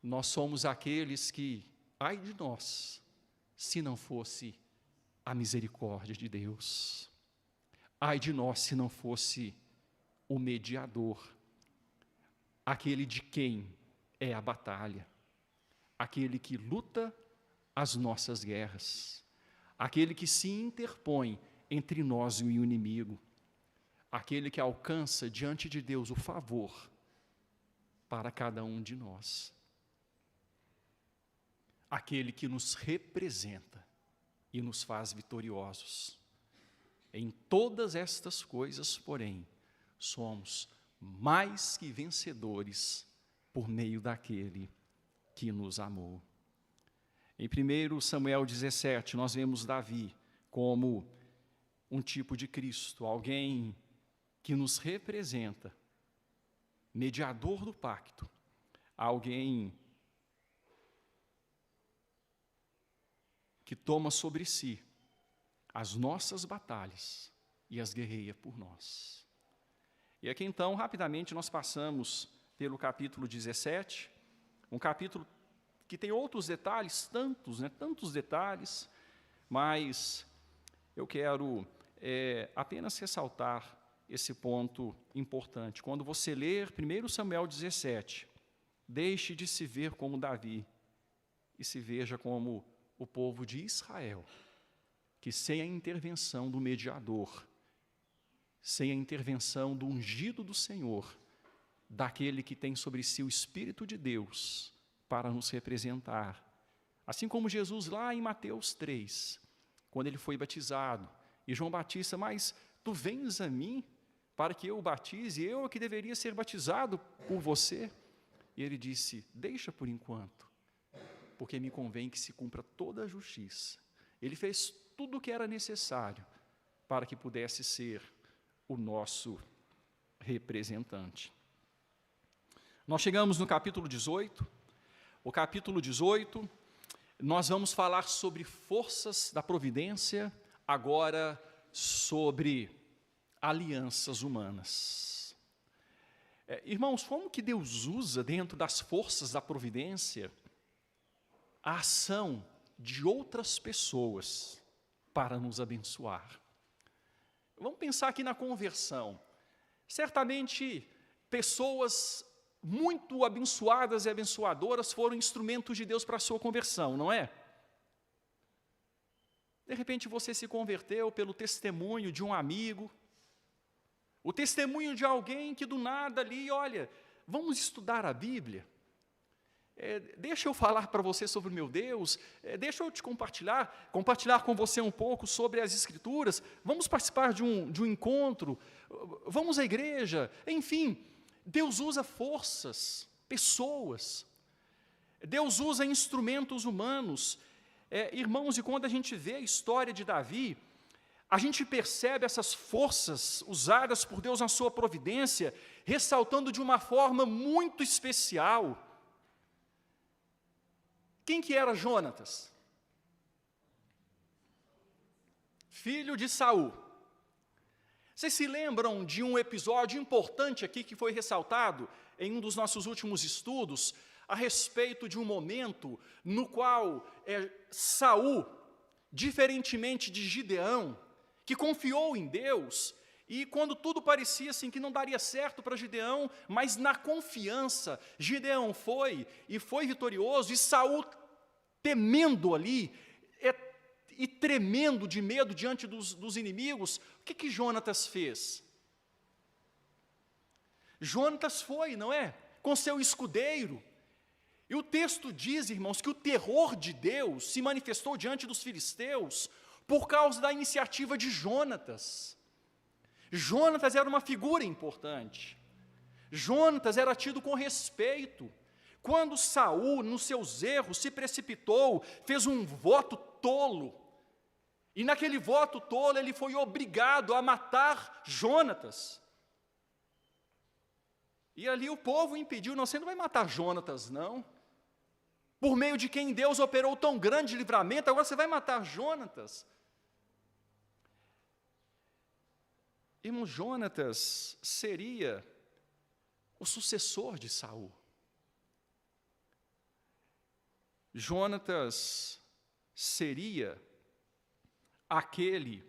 Speaker 1: nós somos aqueles que, ai de nós, se não fosse a misericórdia de Deus, ai de nós se não fosse o mediador, aquele de quem é a batalha, aquele que luta as nossas guerras, aquele que se interpõe entre nós e o inimigo, aquele que alcança diante de Deus o favor para cada um de nós, aquele que nos representa e nos faz vitoriosos. Em todas estas coisas, porém, somos mais que vencedores por meio daquele que nos amou. Em 1 Samuel 17, nós vemos Davi como um tipo de Cristo, alguém que nos representa, mediador do pacto, alguém que toma sobre si as nossas batalhas e as guerreia por nós. E aqui então, rapidamente, nós passamos pelo capítulo 17, um capítulo que tem outros detalhes, tantos detalhes, mas eu quero apenas ressaltar esse ponto importante. Quando você ler 1 Samuel 17, deixe de se ver como Davi e se veja como o povo de Israel, que sem a intervenção do mediador, sem a intervenção do ungido do Senhor, daquele que tem sobre si o Espírito de Deus para nos representar, assim como Jesus lá em Mateus 3, quando ele foi batizado, e João Batista, mas tu vens a mim para que eu o batize, eu que deveria ser batizado por você? E ele disse, deixa por enquanto, porque me convém que se cumpra toda a justiça. Ele fez tudo o que era necessário para que pudesse ser o nosso representante. Nós chegamos no capítulo 18. O capítulo 18, nós vamos falar sobre forças da providência, agora sobre alianças humanas. Irmãos, como que Deus usa dentro das forças da providência a ação de outras pessoas para nos abençoar? Vamos pensar aqui na conversão. Certamente, pessoas muito abençoadas e abençoadoras foram instrumentos de Deus para a sua conversão, não é? De repente você se converteu pelo testemunho de um amigo, o testemunho de alguém que do nada ali, olha, vamos estudar a Bíblia, deixa eu falar para você sobre o meu Deus, deixa eu te compartilhar com você um pouco sobre as Escrituras, vamos participar de um encontro, vamos à igreja, enfim, Deus usa forças, pessoas, Deus usa instrumentos humanos. Irmãos, e quando a gente vê a história de Davi, a gente percebe essas forças usadas por Deus na sua providência, ressaltando de uma forma muito especial. Quem que era Jonatas? Filho de Saul. Vocês se lembram de um episódio importante aqui que foi ressaltado em um dos nossos últimos estudos, a respeito de um momento no qual Saul, diferentemente de Gideão, que confiou em Deus, e quando tudo parecia assim que não daria certo para Gideão, mas na confiança, Gideão foi vitorioso, e Saul, temendo ali, e tremendo de medo diante dos inimigos, o que Jonatas fez? Jonatas foi, não é? Com seu escudeiro. E o texto diz, irmãos, que o terror de Deus se manifestou diante dos filisteus por causa da iniciativa de Jonatas. Jonatas era uma figura importante. Jonatas era tido com respeito. Quando Saul, nos seus erros, se precipitou, fez um voto tolo, e naquele voto tolo ele foi obrigado a matar Jonatas. E ali o povo impediu, não, você não vai matar Jonatas, não. Por meio de quem Deus operou tão grande livramento, agora você vai matar Jonatas. Irmão, Jonatas seria o sucessor de Saul. Jonatas seria aquele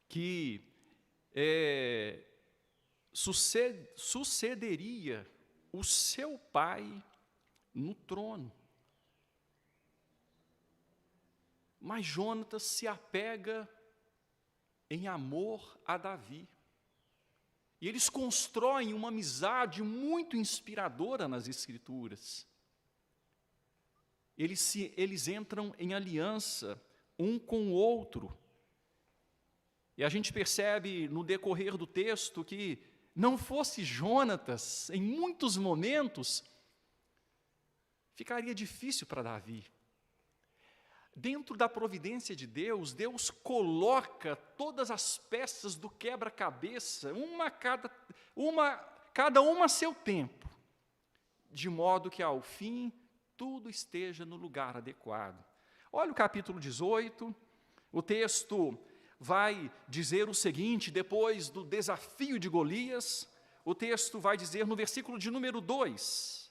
Speaker 1: que sucederia o seu pai no trono. Mas Jonatas se apega em amor a Davi. E eles constroem uma amizade muito inspiradora nas Escrituras. Eles entram em aliança um com o outro. E a gente percebe no decorrer do texto que não fosse Jonatas, em muitos momentos, ficaria difícil para Davi. Dentro da providência de Deus, Deus coloca todas as peças do quebra-cabeça, cada uma a seu tempo, de modo que ao fim tudo esteja no lugar adequado. Olha o capítulo 18, o texto vai dizer o seguinte, depois do desafio de Golias, o texto vai dizer no versículo de número 2,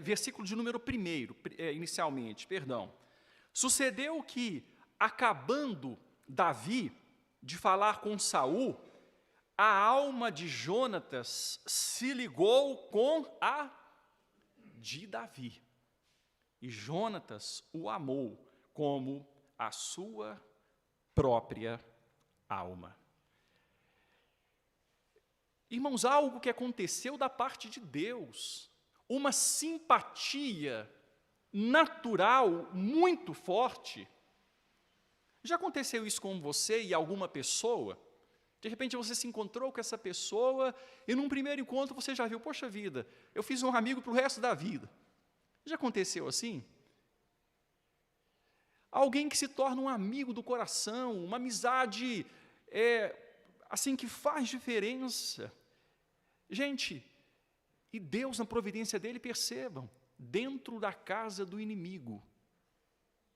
Speaker 1: versículo de número 1, inicialmente, perdão. Sucedeu que, acabando Davi de falar com Saul, a alma de Jonatas se ligou com a de Davi. E Jonatas o amou como a sua própria alma. Irmãos, algo que aconteceu da parte de Deus, uma simpatia natural muito forte. Já aconteceu isso com você e alguma pessoa? De repente você se encontrou com essa pessoa e num primeiro encontro você já viu, poxa vida, eu fiz um amigo para o resto da vida. Já aconteceu assim? Alguém que se torna um amigo do coração, uma amizade assim que faz diferença. Gente, e Deus, na providência dele, percebam, dentro da casa do inimigo,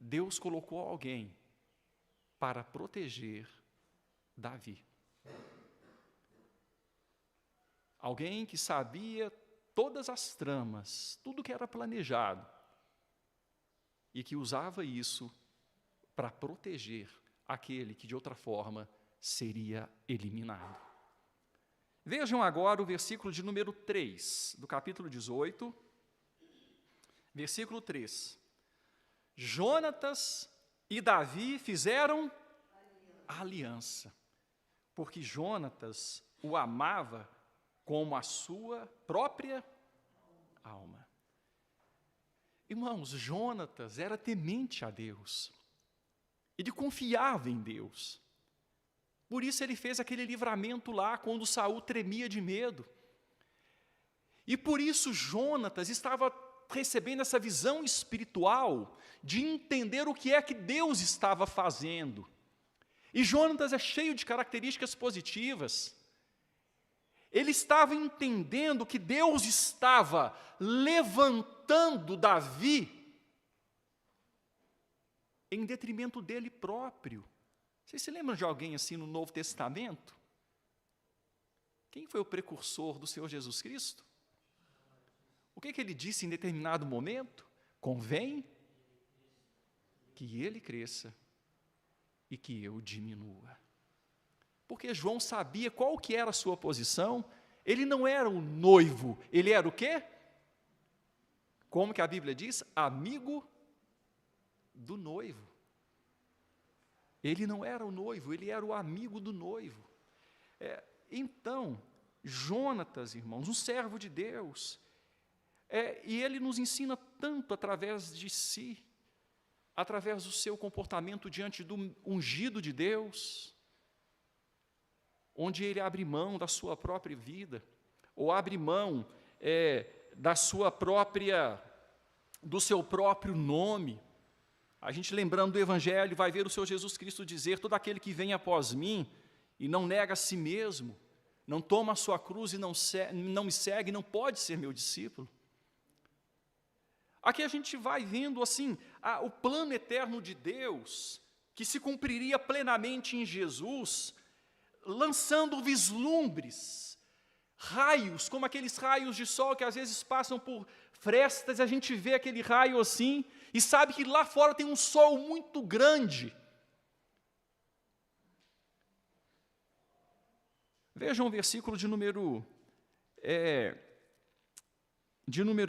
Speaker 1: Deus colocou alguém para proteger Davi. Alguém que sabia todas as tramas, tudo que era planejado, e que usava isso para proteger aquele que, de outra forma, seria eliminado. Vejam agora o versículo de número 3, do capítulo 18, versículo 3. Jonatas e Davi fizeram aliança, porque Jonatas o amava como a sua própria alma. Irmãos, Jonatas era temente a Deus, ele confiava em Deus. Por isso ele fez aquele livramento lá, quando Saul tremia de medo. E por isso Jonatas estava recebendo essa visão espiritual de entender o que é que Deus estava fazendo. E Jonatas é cheio de características positivas. Ele estava entendendo que Deus estava levantando Davi em detrimento dele próprio. Vocês se lembram de alguém assim no Novo Testamento? Quem foi o precursor do Senhor Jesus Cristo? O que ele disse em determinado momento? Convém que ele cresça e que eu diminua. Porque João sabia qual que era a sua posição. Ele não era o noivo, ele era o quê? Como que a Bíblia diz? Amigo do noivo. Ele não era o noivo, ele era o amigo do noivo. Então, Jonatas, irmãos, um servo de Deus, e ele nos ensina tanto através de si, através do seu comportamento diante do ungido de Deus, onde ele abre mão da sua própria vida, ou abre mão do seu próprio nome. A gente, lembrando do Evangelho, vai ver o Senhor Jesus Cristo dizer: todo aquele que vem após mim e não nega a si mesmo, não toma a sua cruz e não me segue, não pode ser meu discípulo. Aqui a gente vai vendo assim o plano eterno de Deus, que se cumpriria plenamente em Jesus, lançando vislumbres, raios, como aqueles raios de sol que às vezes passam por frestas, a gente vê aquele raio assim, e sabe que lá fora tem um sol muito grande. Vejam o versículo de número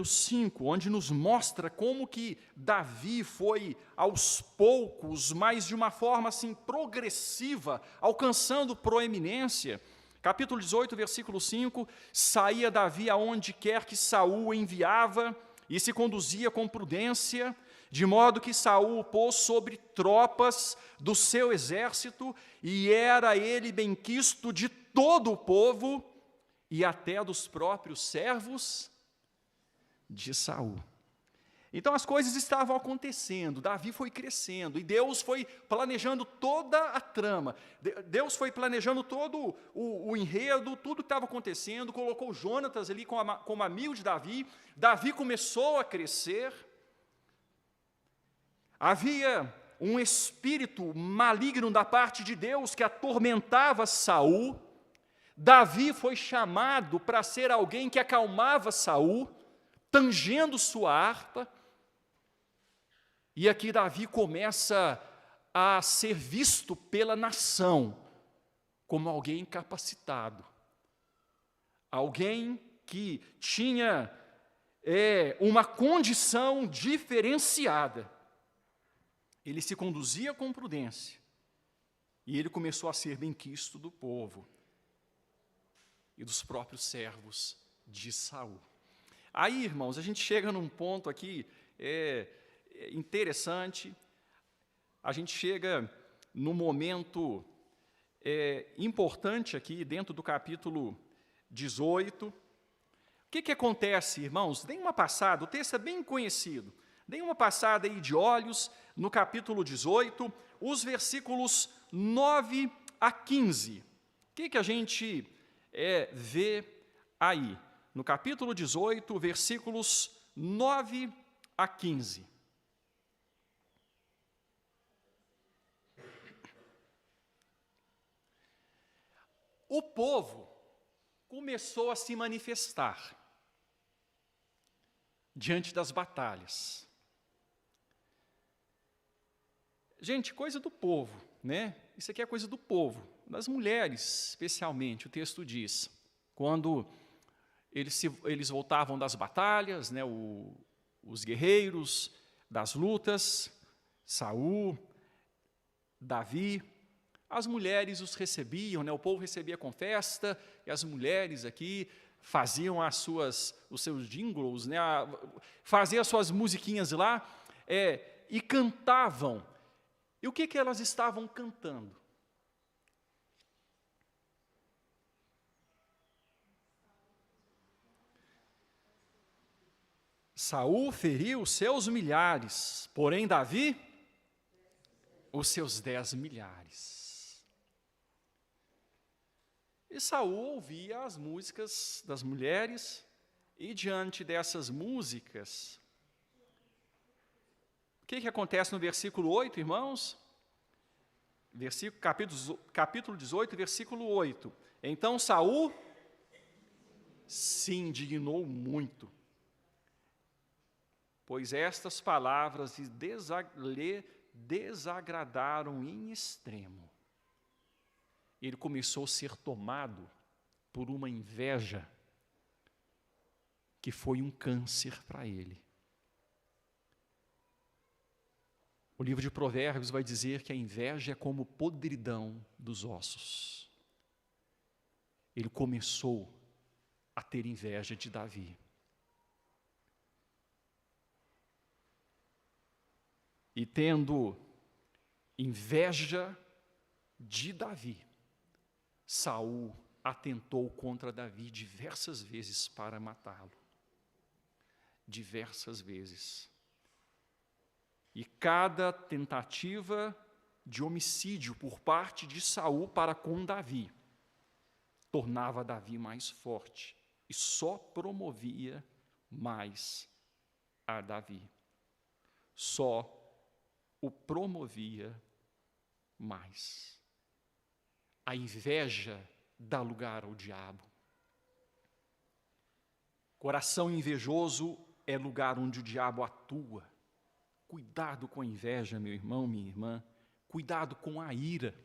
Speaker 1: 5, onde nos mostra como que Davi foi, aos poucos, mas de uma forma assim progressiva, alcançando proeminência. Capítulo 18, versículo 5, saía Davi aonde quer que Saul o enviava, e se conduzia com prudência, de modo que Saul o pôs sobre tropas do seu exército, e era ele benquisto de todo o povo, e até dos próprios servos de Saul. Então as coisas estavam acontecendo, Davi foi crescendo, e Deus foi planejando toda a trama, Deus foi planejando todo o enredo, tudo que estava acontecendo, colocou Jonatas ali como amigo de Davi, Davi começou a crescer, havia um espírito maligno da parte de Deus que atormentava Saul, Davi foi chamado para ser alguém que acalmava Saul, tangendo sua harpa, e aqui Davi começa a ser visto pela nação como alguém capacitado, alguém que tinha uma condição diferenciada. Ele se conduzia com prudência, e ele começou a ser benquisto do povo e dos próprios servos de Saul. Aí, irmãos, a gente chega num ponto aqui interessante, a gente chega num momento importante aqui, dentro do capítulo 18. O que acontece, irmãos? Deem uma passada, o texto é bem conhecido, deem uma passada aí de olhos no capítulo 18, os versículos 9 a 15. O que a gente vê aí, no capítulo 18, versículos 9 a 15. O povo começou a se manifestar diante das batalhas. Gente, coisa do povo, né? Isso aqui é coisa do povo, das mulheres, especialmente, o texto diz. Quando eles voltavam das batalhas, né, os guerreiros das lutas, Saul, Davi, as mulheres os recebiam, né, o povo recebia com festa, e as mulheres aqui faziam os seus jingles, né, faziam as suas musiquinhas lá, e cantavam. E o que elas estavam cantando? Saul feriu os seus milhares, porém Davi, os seus 10 milhares. E Saul ouvia as músicas das mulheres, e diante dessas músicas, o que acontece no versículo 8, irmãos? Capítulo 18, versículo 8. Então Saul se indignou muito, pois estas palavras lhe desagradaram em extremo. Ele começou a ser tomado por uma inveja que foi um câncer para ele. O livro de Provérbios vai dizer que a inveja é como podridão dos ossos. Ele começou a ter inveja de Davi. E tendo inveja de Davi, Saul atentou contra Davi diversas vezes para matá-lo. Diversas vezes. E cada tentativa de homicídio por parte de Saul para com Davi tornava Davi mais forte e só promovia mais a Davi. Só o promovia mais. A inveja dá lugar ao diabo. Coração invejoso é lugar onde o diabo atua. Cuidado com a inveja, meu irmão, minha irmã. Cuidado com a ira.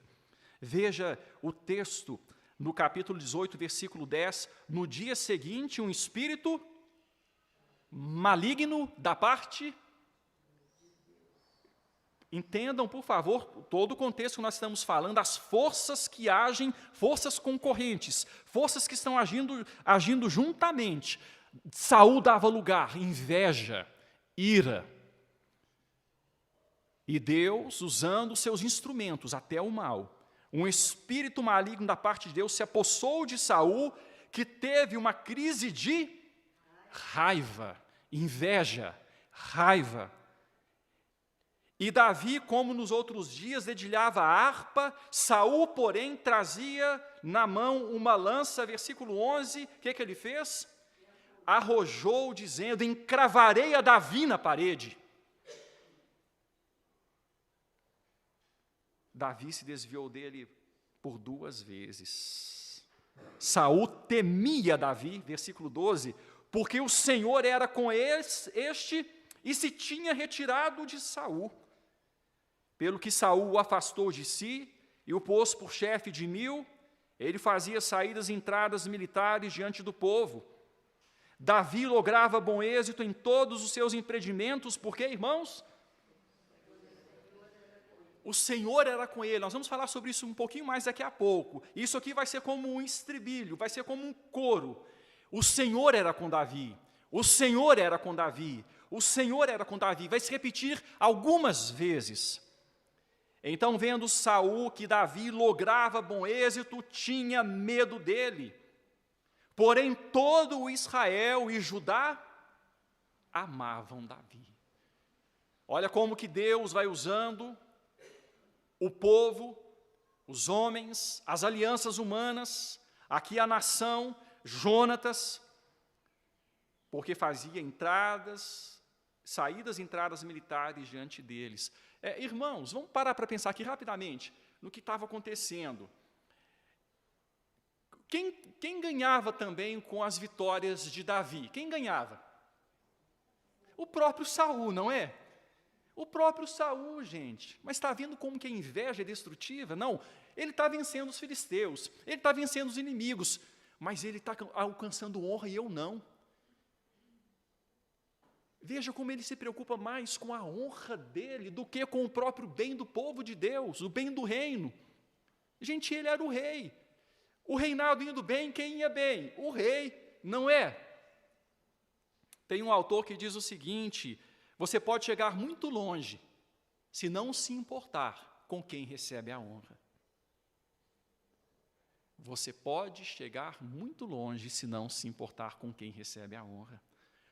Speaker 1: Veja o texto no capítulo 18, versículo 10. No dia seguinte, um espírito maligno da parte. Entendam, por favor, todo o contexto que nós estamos falando, as forças que agem, forças concorrentes, forças que estão agindo juntamente. Saul dava lugar, inveja, ira. E Deus, usando os seus instrumentos, até o mal, um espírito maligno da parte de Deus se apossou de Saul, que teve uma crise de raiva, inveja, raiva. E Davi, como nos outros dias, dedilhava a harpa, Saul, porém, trazia na mão uma lança, versículo 11, o que ele fez? Arrojou, dizendo, encravarei a Davi na parede. Davi se desviou dele por 2 vezes. Saul temia Davi, versículo 12, porque o Senhor era com este e se tinha retirado de Saul. Pelo que Saul o afastou de si e o pôs por chefe de 1000, ele fazia saídas e entradas militares diante do povo. Davi lograva bom êxito em todos os seus empreendimentos, porque, irmãos, o Senhor era com ele. Nós vamos falar sobre isso um pouquinho mais daqui a pouco. Isso aqui vai ser como um estribilho, vai ser como um coro. O Senhor era com Davi. O Senhor era com Davi. O Senhor era com Davi. Vai se repetir algumas vezes. Então, vendo Saul que Davi lograva bom êxito, tinha medo dele. Porém, todo o Israel e Judá amavam Davi. Olha como que Deus vai usando o povo, os homens, as alianças humanas, aqui a nação, Jonatas, porque fazia saídas e entradas militares diante deles. Irmãos, vamos parar para pensar aqui rapidamente no que estava acontecendo. Quem ganhava também com as vitórias de Davi? Quem ganhava? O próprio Saul, não é? O próprio Saul, gente. Mas está vendo como que a inveja é destrutiva? Não, ele está vencendo os filisteus, ele está vencendo os inimigos, mas ele está alcançando honra e eu não. Veja como ele se preocupa mais com a honra dele do que com o próprio bem do povo de Deus, o bem do reino. Gente, ele era o rei. O reinado indo bem, quem ia bem? O rei, não é? Tem um autor que diz o seguinte: você pode chegar muito longe se não se importar com quem recebe a honra. Você pode chegar muito longe se não se importar com quem recebe a honra.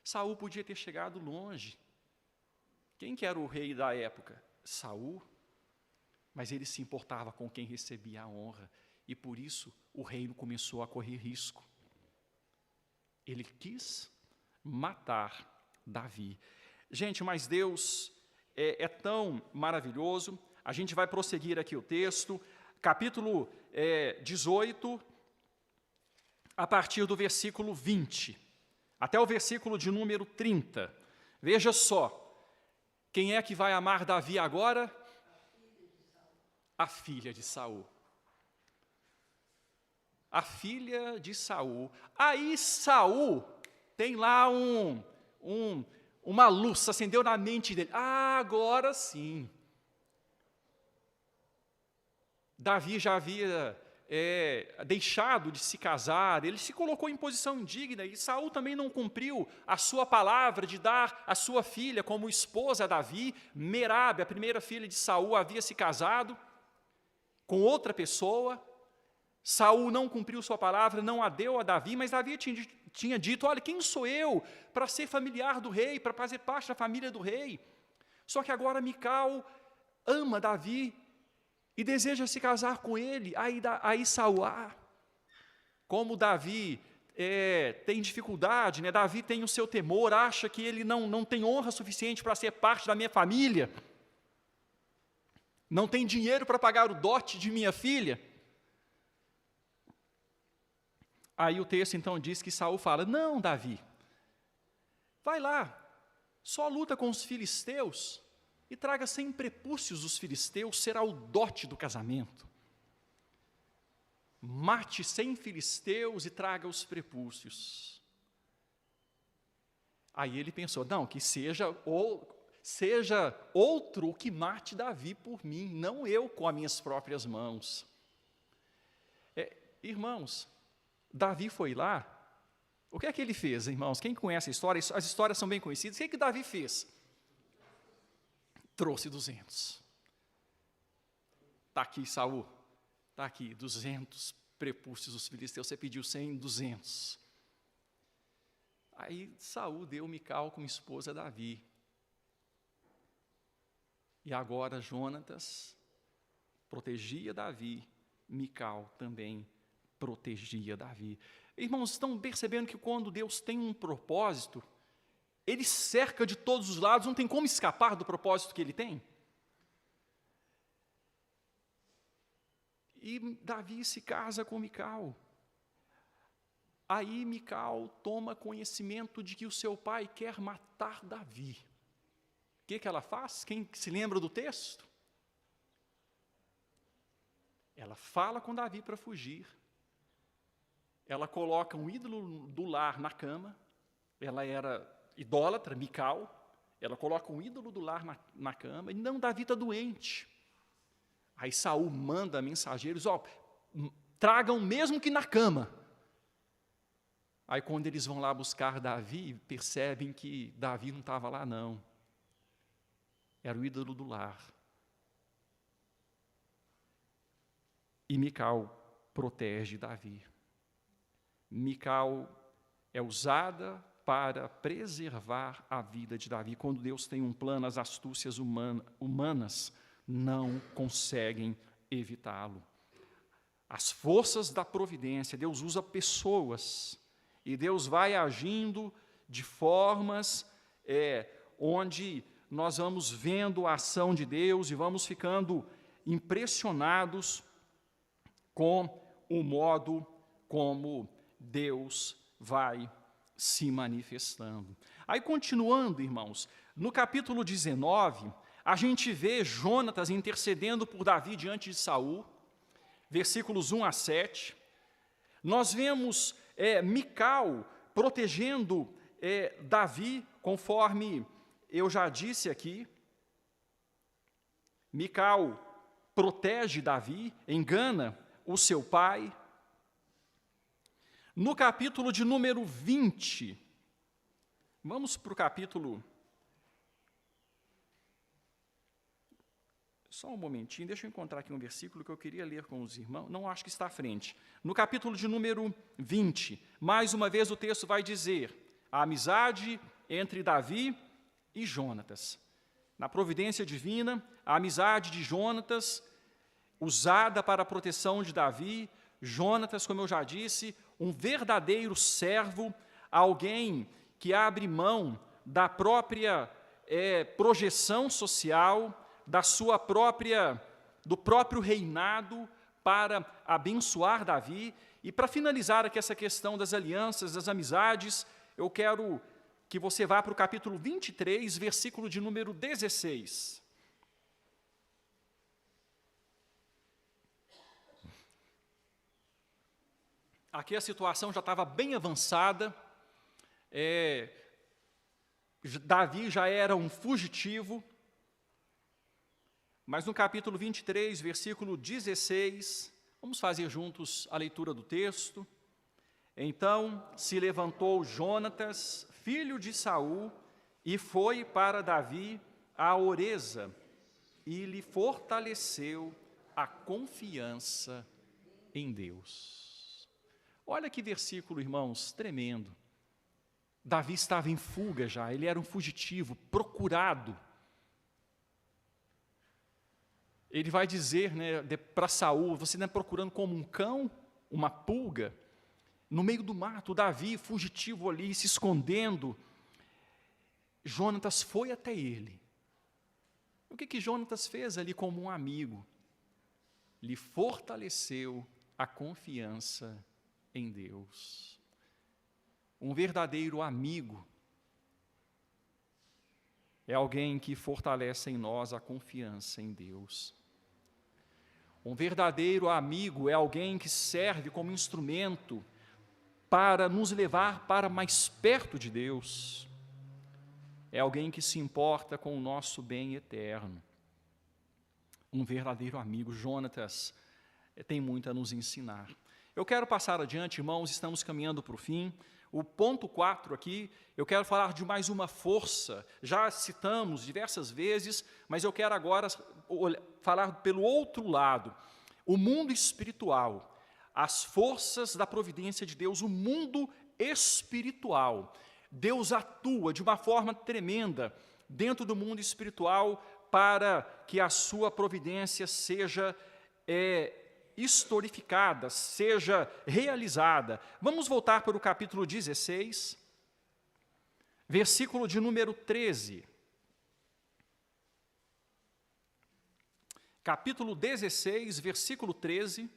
Speaker 1: Saul podia ter chegado longe. Quem que era o rei da época? Saul. Mas ele se importava com quem recebia a honra. E por isso o reino começou a correr risco. Ele quis matar Davi. Gente, mas Deus é tão maravilhoso. A gente vai prosseguir aqui o texto. Capítulo 18, a partir do versículo 20. Até o versículo de número 30. Veja só, quem é que vai amar Davi agora? A filha de Saul. A filha de Saul. Aí Saul tem lá uma luz, acendeu na mente dele. Agora sim. Davi já havia deixado de se casar, ele se colocou em posição indigna, e Saul também não cumpriu a sua palavra de dar a sua filha como esposa a Davi. Merabe, a primeira filha de Saul, havia se casado com outra pessoa. Saul não cumpriu sua palavra, não a deu a Davi, mas Davi tinha dito: olha, quem sou eu para ser familiar do rei, para fazer parte da família do rei? Só que agora Mical ama Davi e deseja se casar com ele. Aí Saul, como Davi tem dificuldade, né? Davi tem o seu temor, acha que ele não tem honra suficiente para ser parte da minha família, não tem dinheiro para pagar o dote de minha filha. Aí o texto então diz que Saul fala: não, Davi, vai lá, só luta com os filisteus e traga 100 prepúcios dos filisteus, será o dote do casamento. Mate 100 filisteus e traga os prepúcios. Aí ele pensou: não, que seja outro que mate Davi por mim, não eu com as minhas próprias mãos. Irmãos, Davi foi lá. O que é que ele fez, irmãos? Quem conhece a história? As histórias são bem conhecidas. O que é que Davi fez? Trouxe 200. Está aqui, Saul. Está aqui, 200 prepúcios dos filisteus. Você pediu 100, 200. Aí Saul deu Mical como esposa a Davi. E agora Jonatas protegia Davi, Mical também protegia Davi. Irmãos, estão percebendo que quando Deus tem um propósito, Ele cerca de todos os lados, não tem como escapar do propósito que Ele tem? E Davi se casa com Mical. Aí Mical toma conhecimento de que o seu pai quer matar Davi. O que ela faz? Quem se lembra do texto? Ela fala com Davi para fugir. Ela coloca um ídolo do lar na cama. Ela era idólatra, Mical. Ela coloca um ídolo do lar na cama. E não, Davi está doente. Aí Saul manda mensageiros: tragam mesmo que na cama. Aí quando eles vão lá buscar Davi, percebem que Davi não estava lá não. Era o ídolo do lar. E Mical protege Davi. Mical é usada para preservar a vida de Davi. Quando Deus tem um plano, as astúcias humanas não conseguem evitá-lo. As forças da providência, Deus usa pessoas, e Deus vai agindo de formas onde nós vamos vendo a ação de Deus e vamos ficando impressionados com o modo como Deus vai se manifestando. Aí, continuando, irmãos, no capítulo 19, a gente vê Jonatas intercedendo por Davi diante de Saul, versículos 1 a 7. Nós vemos Mical protegendo Davi, conforme eu já disse aqui. Mical protege Davi, engana o seu pai. No capítulo de número 20, vamos para o capítulo... Só um momentinho, deixa eu encontrar aqui um versículo que eu queria ler com os irmãos. Não acho que está à frente. No capítulo de número 20, mais uma vez o texto vai dizer a amizade entre Davi e Jonatas. Na providência divina, a amizade de Jonatas, usada para a proteção de Davi. Jonatas, como eu já disse, um verdadeiro servo, alguém que abre mão da própria projeção social, do próprio reinado para abençoar Davi. E para finalizar aqui essa questão das alianças, das amizades, eu quero que você vá para o capítulo 23, versículo de número 16. Aqui a situação já estava bem avançada, Davi já era um fugitivo, mas no capítulo 23, versículo 16, vamos fazer juntos a leitura do texto. Então se levantou Jonatas, filho de Saul, e foi para Davi a Oreza, e lhe fortaleceu a confiança em Deus. Olha que versículo, irmãos, tremendo. Davi estava em fuga já, ele era um fugitivo, procurado. Ele vai dizer para Saul, você não é procurando como um cão, uma pulga, no meio do mato, Davi, fugitivo ali, se escondendo. Jonatas foi até ele. O que Jonatas fez ali como um amigo? Lhe fortaleceu a confiança em Deus. Um verdadeiro amigo é alguém que fortalece em nós a confiança em Deus. Um verdadeiro amigo é alguém que serve como instrumento para nos levar para mais perto de Deus. É alguém que se importa com o nosso bem eterno. Um verdadeiro amigo. Jonatas tem muito a nos ensinar. Eu quero passar adiante, irmãos, estamos caminhando para o fim. O ponto 4 aqui, eu quero falar de mais uma força. Já citamos diversas vezes, mas eu quero agora falar pelo outro lado. O mundo espiritual, as forças da providência de Deus, o mundo espiritual. Deus atua de uma forma tremenda dentro do mundo espiritual para que a sua providência seja historificada, seja realizada. Vamos voltar para o capítulo 16, versículo de número 13. Capítulo 16, versículo 13.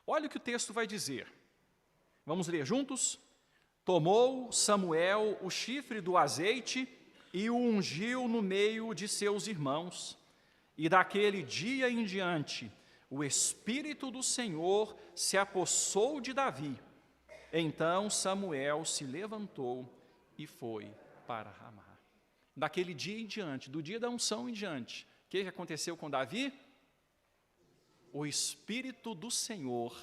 Speaker 1: Olha o que o texto vai dizer. Vamos ler juntos? Tomou Samuel o chifre do azeite e o ungiu no meio de seus irmãos. E daquele dia em diante, o Espírito do Senhor se apossou de Davi. Então Samuel se levantou e foi para Ramá. Daquele dia em diante, do dia da unção em diante, o que aconteceu com Davi? O Espírito do Senhor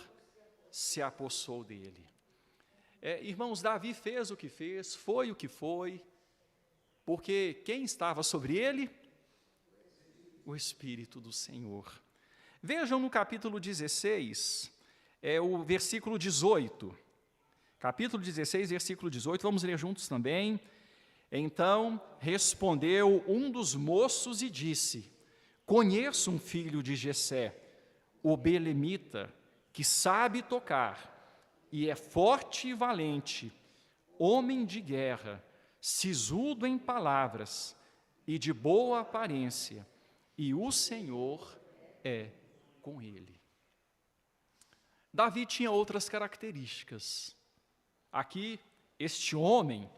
Speaker 1: se apossou dele. Irmãos, Davi fez o que fez, foi o que foi, porque quem estava sobre ele? O Espírito do Senhor. Vejam no capítulo 16, o versículo 18. Capítulo 16, versículo 18, vamos ler juntos também. Então respondeu um dos moços e disse: Conheço um filho de Jessé, o belemita, que sabe tocar, e é forte e valente, homem de guerra, sisudo em palavras e de boa aparência, e o Senhor é com ele. Davi tinha outras características. Aqui, este homem,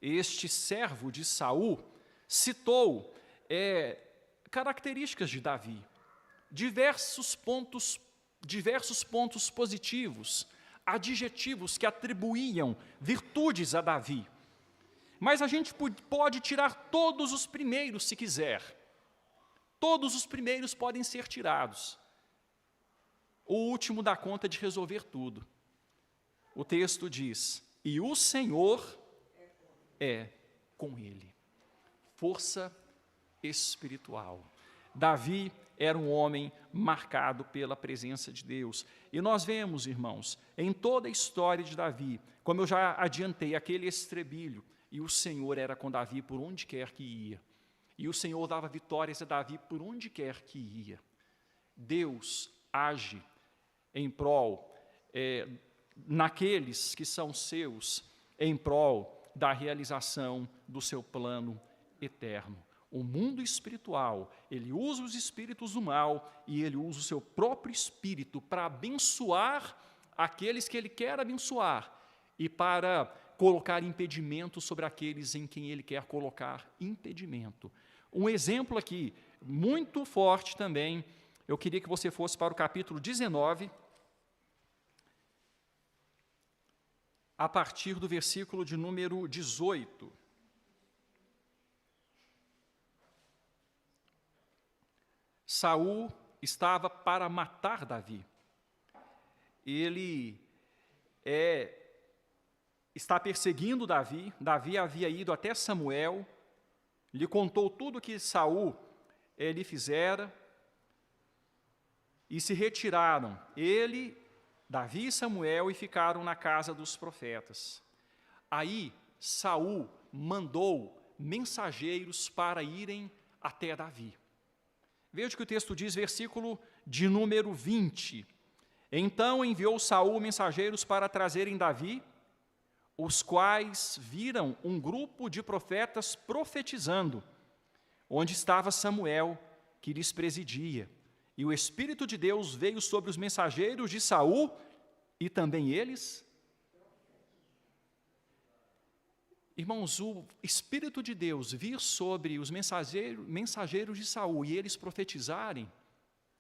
Speaker 1: este servo de Saul, citou características de Davi, diversos pontos positivos, adjetivos que atribuíam virtudes a Davi. Mas a gente pode tirar todos os primeiros, se quiser. Todos os primeiros podem ser tirados. O último dá conta de resolver tudo. O texto diz: e o Senhor é com ele. Força espiritual. Davi era um homem marcado pela presença de Deus. E nós vemos, irmãos, em toda a história de Davi, como eu já adiantei, aquele estribilho, e o Senhor era com Davi por onde quer que ia. E o Senhor dava vitórias a Davi por onde quer que ia. Deus age em prol, naqueles que são seus, em prol da realização do seu plano eterno. O mundo espiritual, ele usa os espíritos do mal e ele usa o seu próprio espírito para abençoar aqueles que ele quer abençoar e para colocar impedimento sobre aqueles em quem ele quer colocar impedimento. Um exemplo aqui, muito forte também, eu queria que você fosse para o capítulo 19, a partir do versículo de número 18. Saul estava para matar Davi. Ele está perseguindo Davi. Davi havia ido até Samuel, lhe contou tudo o que Saul lhe fizera, e se retiraram, ele, Davi e Samuel, e ficaram na casa dos profetas. Aí Saul mandou mensageiros para irem até Davi. Veja o que o texto diz, versículo de número 20. Então enviou Saul mensageiros para trazerem Davi, os quais viram um grupo de profetas profetizando, onde estava Samuel, que lhes presidia. E o Espírito de Deus veio sobre os mensageiros de Saul, e também eles. Irmãos, o Espírito de Deus vir sobre os mensageiros de Saul e eles profetizarem,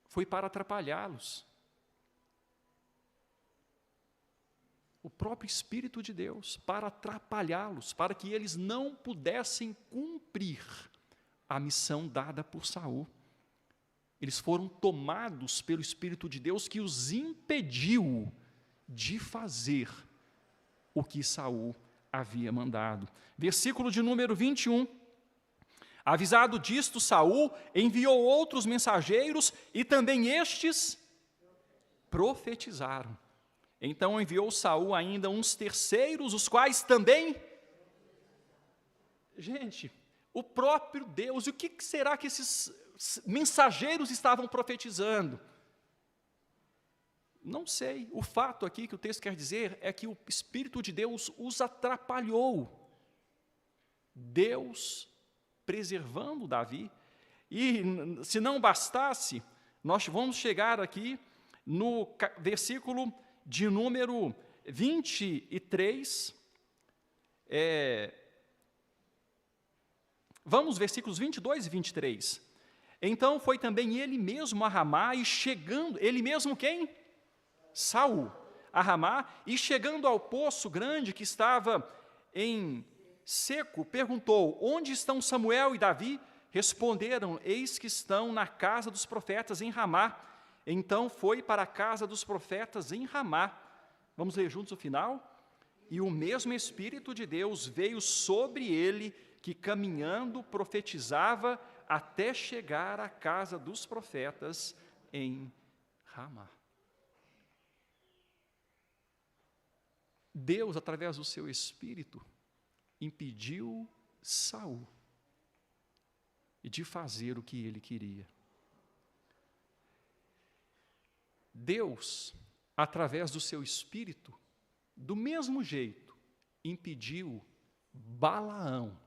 Speaker 1: foi para atrapalhá-los. O próprio Espírito de Deus, para atrapalhá-los, para que eles não pudessem cumprir a missão dada por Saul. Eles foram tomados pelo Espírito de Deus que os impediu de fazer o que Saul havia mandado. Versículo de número 21. Avisado disto, Saul enviou outros mensageiros e também estes profetizaram. Então enviou Saul ainda uns terceiros, os quais também... Gente, o próprio Deus, e o que será que esses mensageiros estavam profetizando? Não sei. O fato aqui que o texto quer dizer é que o Espírito de Deus os atrapalhou. Deus preservando Davi. E se não bastasse, nós vamos chegar aqui no versículo de número 23. Vamos, versículos 22 e 23. Então foi também ele mesmo a Ramá, e chegando, ele mesmo quem? Saul, a Ramá, e chegando ao poço grande que estava em seco, perguntou: onde estão Samuel e Davi? Responderam: eis que estão na casa dos profetas em Ramá. Então foi para a casa dos profetas em Ramá. Vamos ler juntos o final? E o mesmo Espírito de Deus veio sobre ele, que caminhando profetizava até chegar à casa dos profetas em Ramá. Deus, através do seu Espírito, impediu Saul de fazer o que ele queria. Deus, através do seu Espírito, do mesmo jeito, impediu Balaão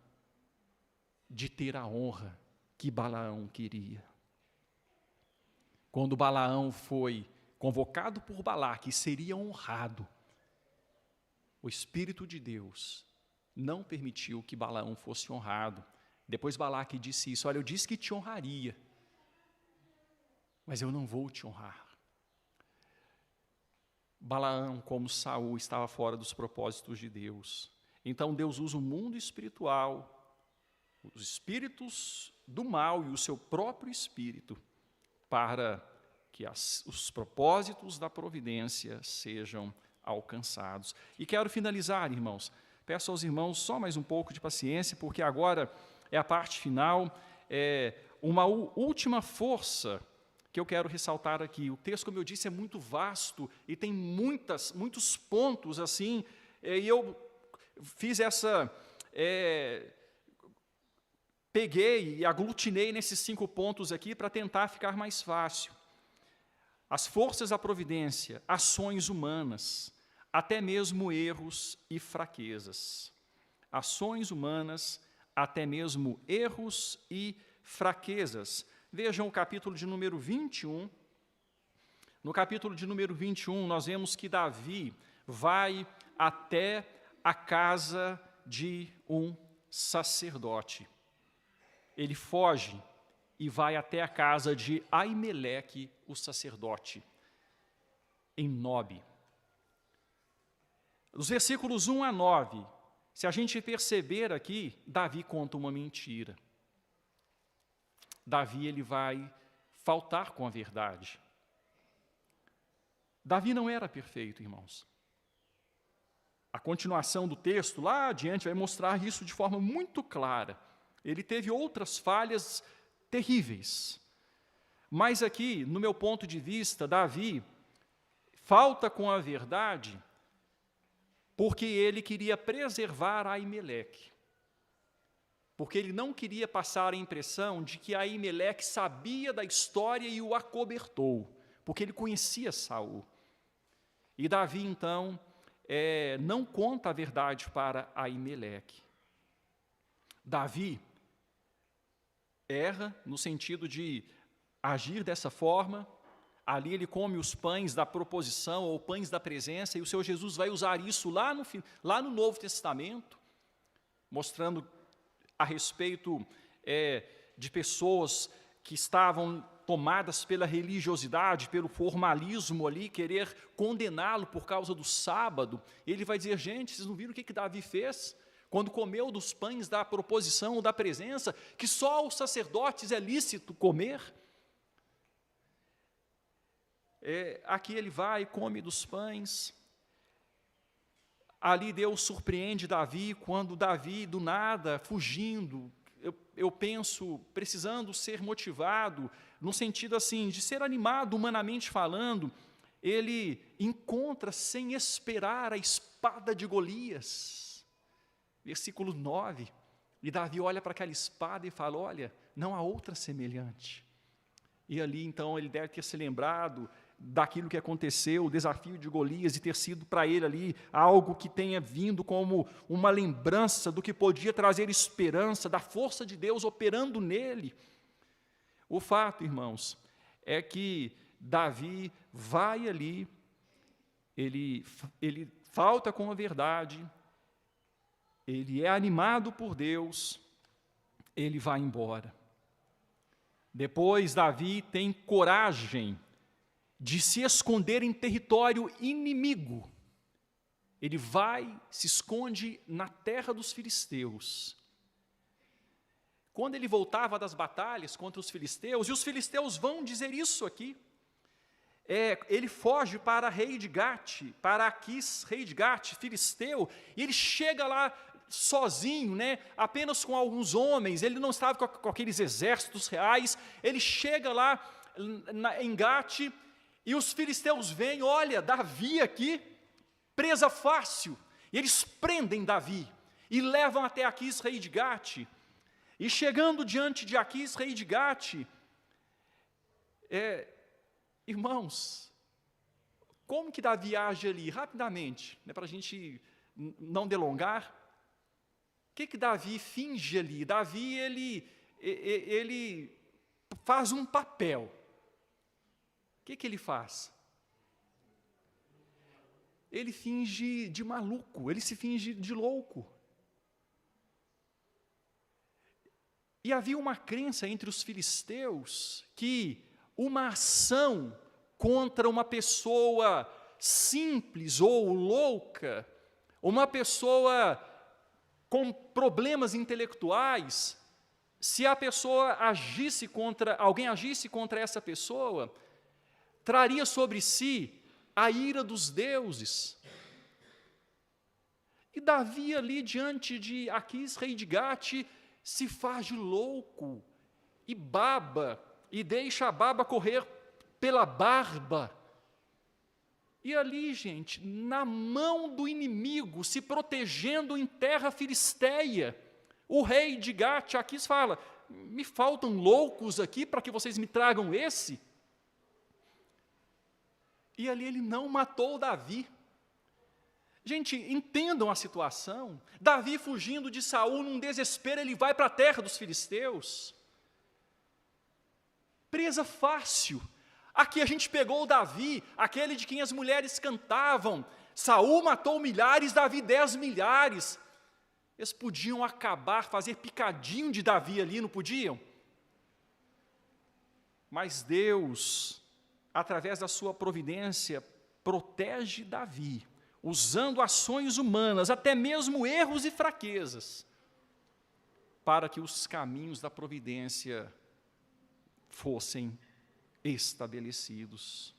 Speaker 1: de ter a honra que Balaão queria. Quando Balaão foi convocado por Balaque e seria honrado, o Espírito de Deus não permitiu que Balaão fosse honrado. Depois Balaque disse isso: olha, eu disse que te honraria, mas eu não vou te honrar. Balaão, como Saul, estava fora dos propósitos de Deus. Então Deus usa o mundo espiritual, os espíritos do mal e o seu próprio espírito, para que os propósitos da providência sejam alcançados. E quero finalizar, irmãos. Peço aos irmãos só mais um pouco de paciência, porque agora é a parte final, uma última força que eu quero ressaltar aqui. O texto, como eu disse, é muito vasto e tem muitos pontos assim, e eu fiz peguei e aglutinei nesses 5 pontos aqui para tentar ficar mais fácil. As forças da providência, ações humanas, até mesmo erros e fraquezas. Ações humanas, até mesmo erros e fraquezas. Vejam o capítulo de número 21. No capítulo de número 21, nós vemos que Davi vai até a casa de um sacerdote. Ele foge e vai até a casa de Aimeleque, o sacerdote, em Nobe. Dos versículos 1 a 9, se a gente perceber aqui, Davi conta uma mentira. Davi, ele vai faltar com a verdade. Davi não era perfeito, irmãos. A continuação do texto, lá adiante, vai mostrar isso de forma muito clara. Ele teve outras falhas terríveis. Mas aqui, no meu ponto de vista, Davi falta com a verdade porque ele queria preservar Aimeleque. Porque ele não queria passar a impressão de que Aimeleque sabia da história e o acobertou, porque ele conhecia Saul. E Davi, então, não conta a verdade para Aimeleque. Davi erra no sentido de agir dessa forma. Ali ele come os pães da proposição ou pães da presença, e o Senhor Jesus vai usar isso lá no Novo Testamento, mostrando a respeito de pessoas que estavam tomadas pela religiosidade, pelo formalismo ali, querer condená-lo por causa do sábado. Ele vai dizer: gente, vocês não viram o que Davi fez? Quando comeu dos pães da proposição ou da presença, que só aos sacerdotes é lícito comer. Aqui ele vai e come dos pães. Ali Deus surpreende Davi, quando Davi, do nada, fugindo, eu penso, precisando ser motivado, no sentido assim, de ser animado humanamente falando, ele encontra sem esperar a espada de Golias. Versículo 9, e Davi olha para aquela espada e fala: olha, não há outra semelhante. E ali então ele deve ter se lembrado daquilo que aconteceu, o desafio de Golias, e ter sido para ele ali algo que tenha vindo como uma lembrança do que podia trazer esperança, da força de Deus operando nele. O fato, irmãos, é que Davi vai ali, ele falta com a verdade, ele é animado por Deus, ele vai embora. Depois Davi tem coragem de se esconder em território inimigo. Ele vai, se esconde na terra dos filisteus. Quando ele voltava das batalhas contra os filisteus, e os filisteus vão dizer isso aqui, ele foge para rei de Gate, para Aquis, rei de Gate, filisteu, e ele chega lá sozinho, apenas com alguns homens. Ele não estava com aqueles exércitos reais. Ele chega lá em Gate, e os filisteus veem: olha, Davi aqui, presa fácil. E eles prendem Davi e levam até Aquis, rei de Gate. E chegando diante de Aquis, rei de Gate, irmãos, Como que Davi age ali? Rapidamente, né, para a gente não delongar. O que Davi finge ali? Davi, ele faz um papel. O que ele faz? Ele finge de maluco, ele se finge de louco. E havia uma crença entre os filisteus que uma ação contra uma pessoa simples ou louca, uma pessoa com problemas intelectuais, se a pessoa alguém agisse contra essa pessoa, traria sobre si a ira dos deuses. E Davi ali diante de Aquis, rei de Gate, se faz de louco e baba, e deixa a baba correr pela barba. E ali, gente, na mão do inimigo, se protegendo em terra filisteia, o rei de Gate, Aquis, fala: me faltam loucos aqui para que vocês me tragam esse? E ali ele não matou Davi. Gente, entendam a situação. Davi fugindo de Saul, num desespero, ele vai para a terra dos filisteus. Presa fácil. Aqui a gente pegou o Davi, aquele de quem as mulheres cantavam. Saul matou milhares, Davi 10 milhares. Eles podiam acabar, fazer picadinho de Davi ali, não podiam? Mas Deus, através da sua providência, protege Davi, usando ações humanas, até mesmo erros e fraquezas, para que os caminhos da providência fossem estabelecidos.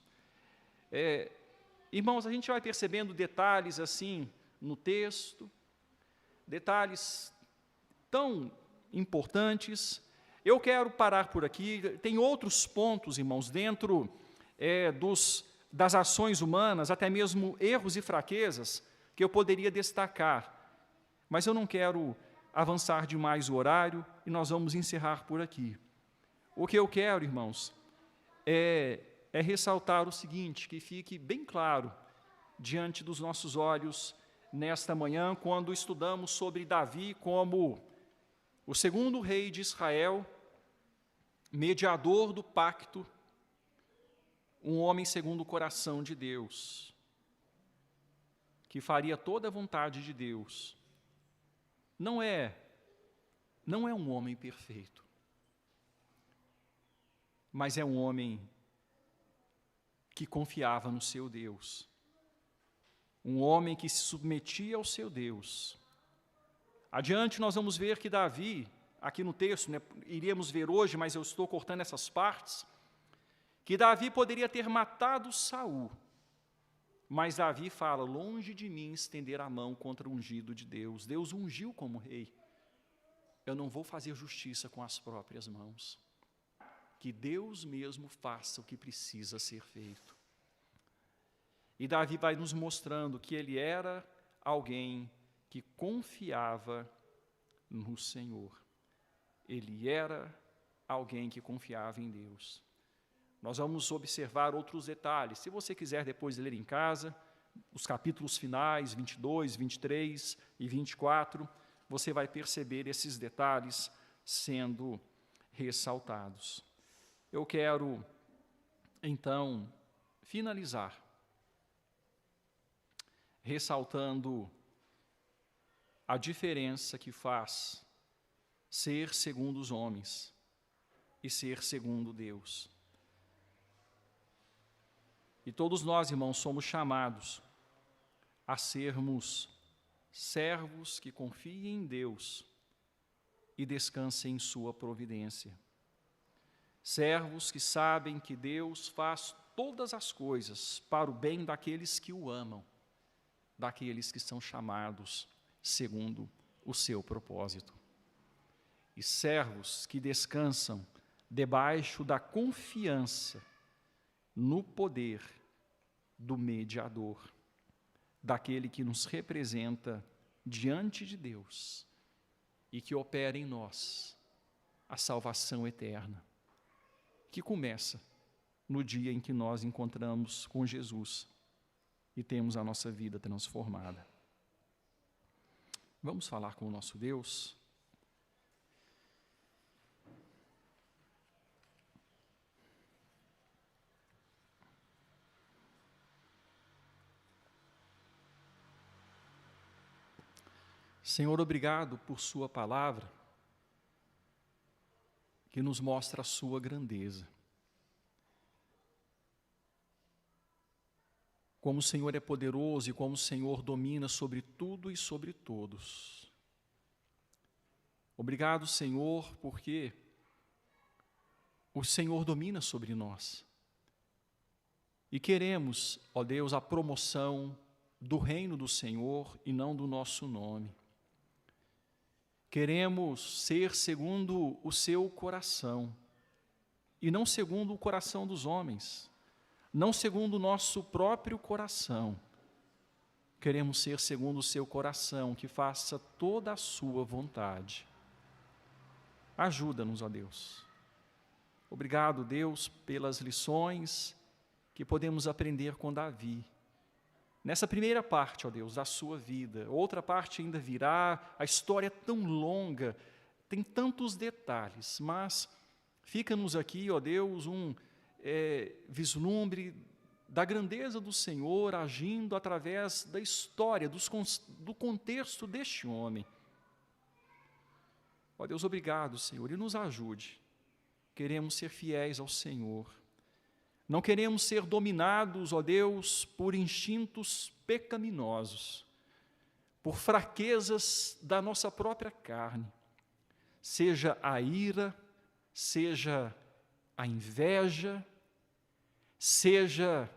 Speaker 1: Irmãos, a gente vai percebendo detalhes assim no texto, detalhes tão importantes. Eu quero parar por aqui. Tem outros pontos, irmãos, dentro das ações humanas, até mesmo erros e fraquezas, que eu poderia destacar. Mas eu não quero avançar demais o horário e nós vamos encerrar por aqui. O que eu quero, irmãos, é ressaltar o seguinte, que fique bem claro diante dos nossos olhos nesta manhã, quando estudamos sobre Davi como o segundo rei de Israel, mediador do pacto, um homem segundo o coração de Deus, que faria toda a vontade de Deus. Não é um homem perfeito, mas é um homem que confiava no seu Deus, um homem que se submetia ao seu Deus. Adiante nós vamos ver que Davi, aqui no texto, né, iríamos ver hoje, mas eu estou cortando essas partes, que Davi poderia ter matado Saul, mas Davi fala: longe de mim estender a mão contra o ungido de Deus. Deus ungiu como rei. Eu não vou fazer justiça com as próprias mãos. Que Deus mesmo faça o que precisa ser feito. E Davi vai nos mostrando que ele era alguém que confiava no Senhor. Ele era alguém que confiava em Deus. Nós vamos observar outros detalhes. Se você quiser depois ler em casa, os capítulos finais, 22, 23 e 24, você vai perceber esses detalhes sendo ressaltados. Eu quero, então, finalizar ressaltando a diferença que faz ser segundo os homens e ser segundo Deus. E todos nós, irmãos, somos chamados a sermos servos que confiem em Deus e descansem em sua providência. Servos que sabem que Deus faz todas as coisas para o bem daqueles que o amam, daqueles que são chamados segundo o seu propósito. E servos que descansam debaixo da confiança no poder do mediador, daquele que nos representa diante de Deus e que opera em nós a salvação eterna, que começa no dia em que nós encontramos com Jesus e temos a nossa vida transformada. Vamos falar com o nosso Deus? Senhor, obrigado por sua palavra, que nos mostra a sua grandeza. Como o Senhor é poderoso e como o Senhor domina sobre tudo e sobre todos. Obrigado, Senhor, porque o Senhor domina sobre nós. E queremos, ó Deus, a promoção do reino do Senhor e não do nosso nome. Queremos ser segundo o seu coração e não segundo o coração dos homens. Não segundo o nosso próprio coração. Queremos ser segundo o seu coração, que faça toda a sua vontade. Ajuda-nos, ó Deus. Obrigado, Deus, pelas lições que podemos aprender com Davi. Nessa primeira parte, ó Deus, da sua vida. Outra parte ainda virá, a história é tão longa, tem tantos detalhes, mas fica-nos aqui, ó Deus, um vislumbre da grandeza do Senhor agindo através da história, do contexto deste homem. Ó Deus, obrigado, Senhor, e nos ajude. Queremos ser fiéis ao Senhor. Não queremos ser dominados, ó Deus, por instintos pecaminosos, por fraquezas da nossa própria carne, seja a ira, seja a inveja, seja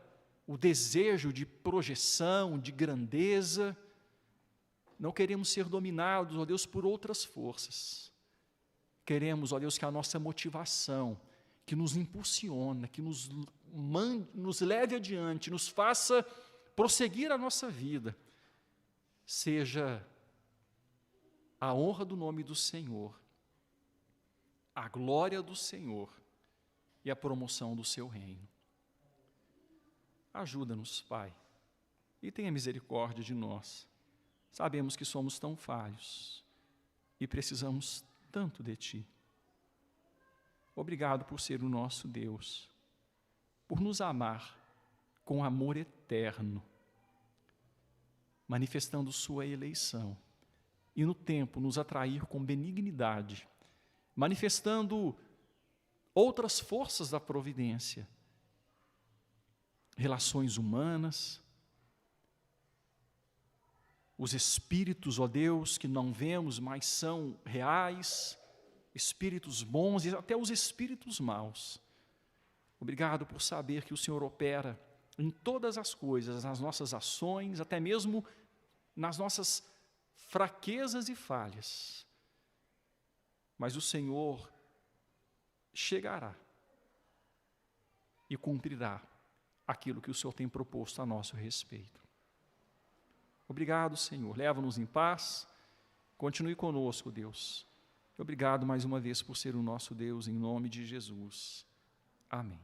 Speaker 1: o desejo de projeção, de grandeza. Não queremos ser dominados, ó Deus, por outras forças. Queremos, ó Deus, que a nossa motivação, que nos impulsiona, que nos leve adiante, nos faça prosseguir a nossa vida, seja a honra do nome do Senhor, a glória do Senhor e a promoção do seu reino. Ajuda-nos, Pai, e tenha misericórdia de nós. Sabemos que somos tão falhos e precisamos tanto de Ti. Obrigado por ser o nosso Deus, por nos amar com amor eterno, manifestando sua eleição, e no tempo nos atrair com benignidade, manifestando outras forças da providência, relações humanas, os espíritos, ó Deus, que não vemos, mas são reais, espíritos bons e até os espíritos maus. Obrigado por saber que o Senhor opera em todas as coisas, nas nossas ações, até mesmo nas nossas fraquezas e falhas. Mas o Senhor chegará e cumprirá aquilo que o Senhor tem proposto a nosso respeito. Obrigado, Senhor. Leva-nos em paz. Continue conosco, Deus. Obrigado mais uma vez por ser o nosso Deus, em nome de Jesus. Amém.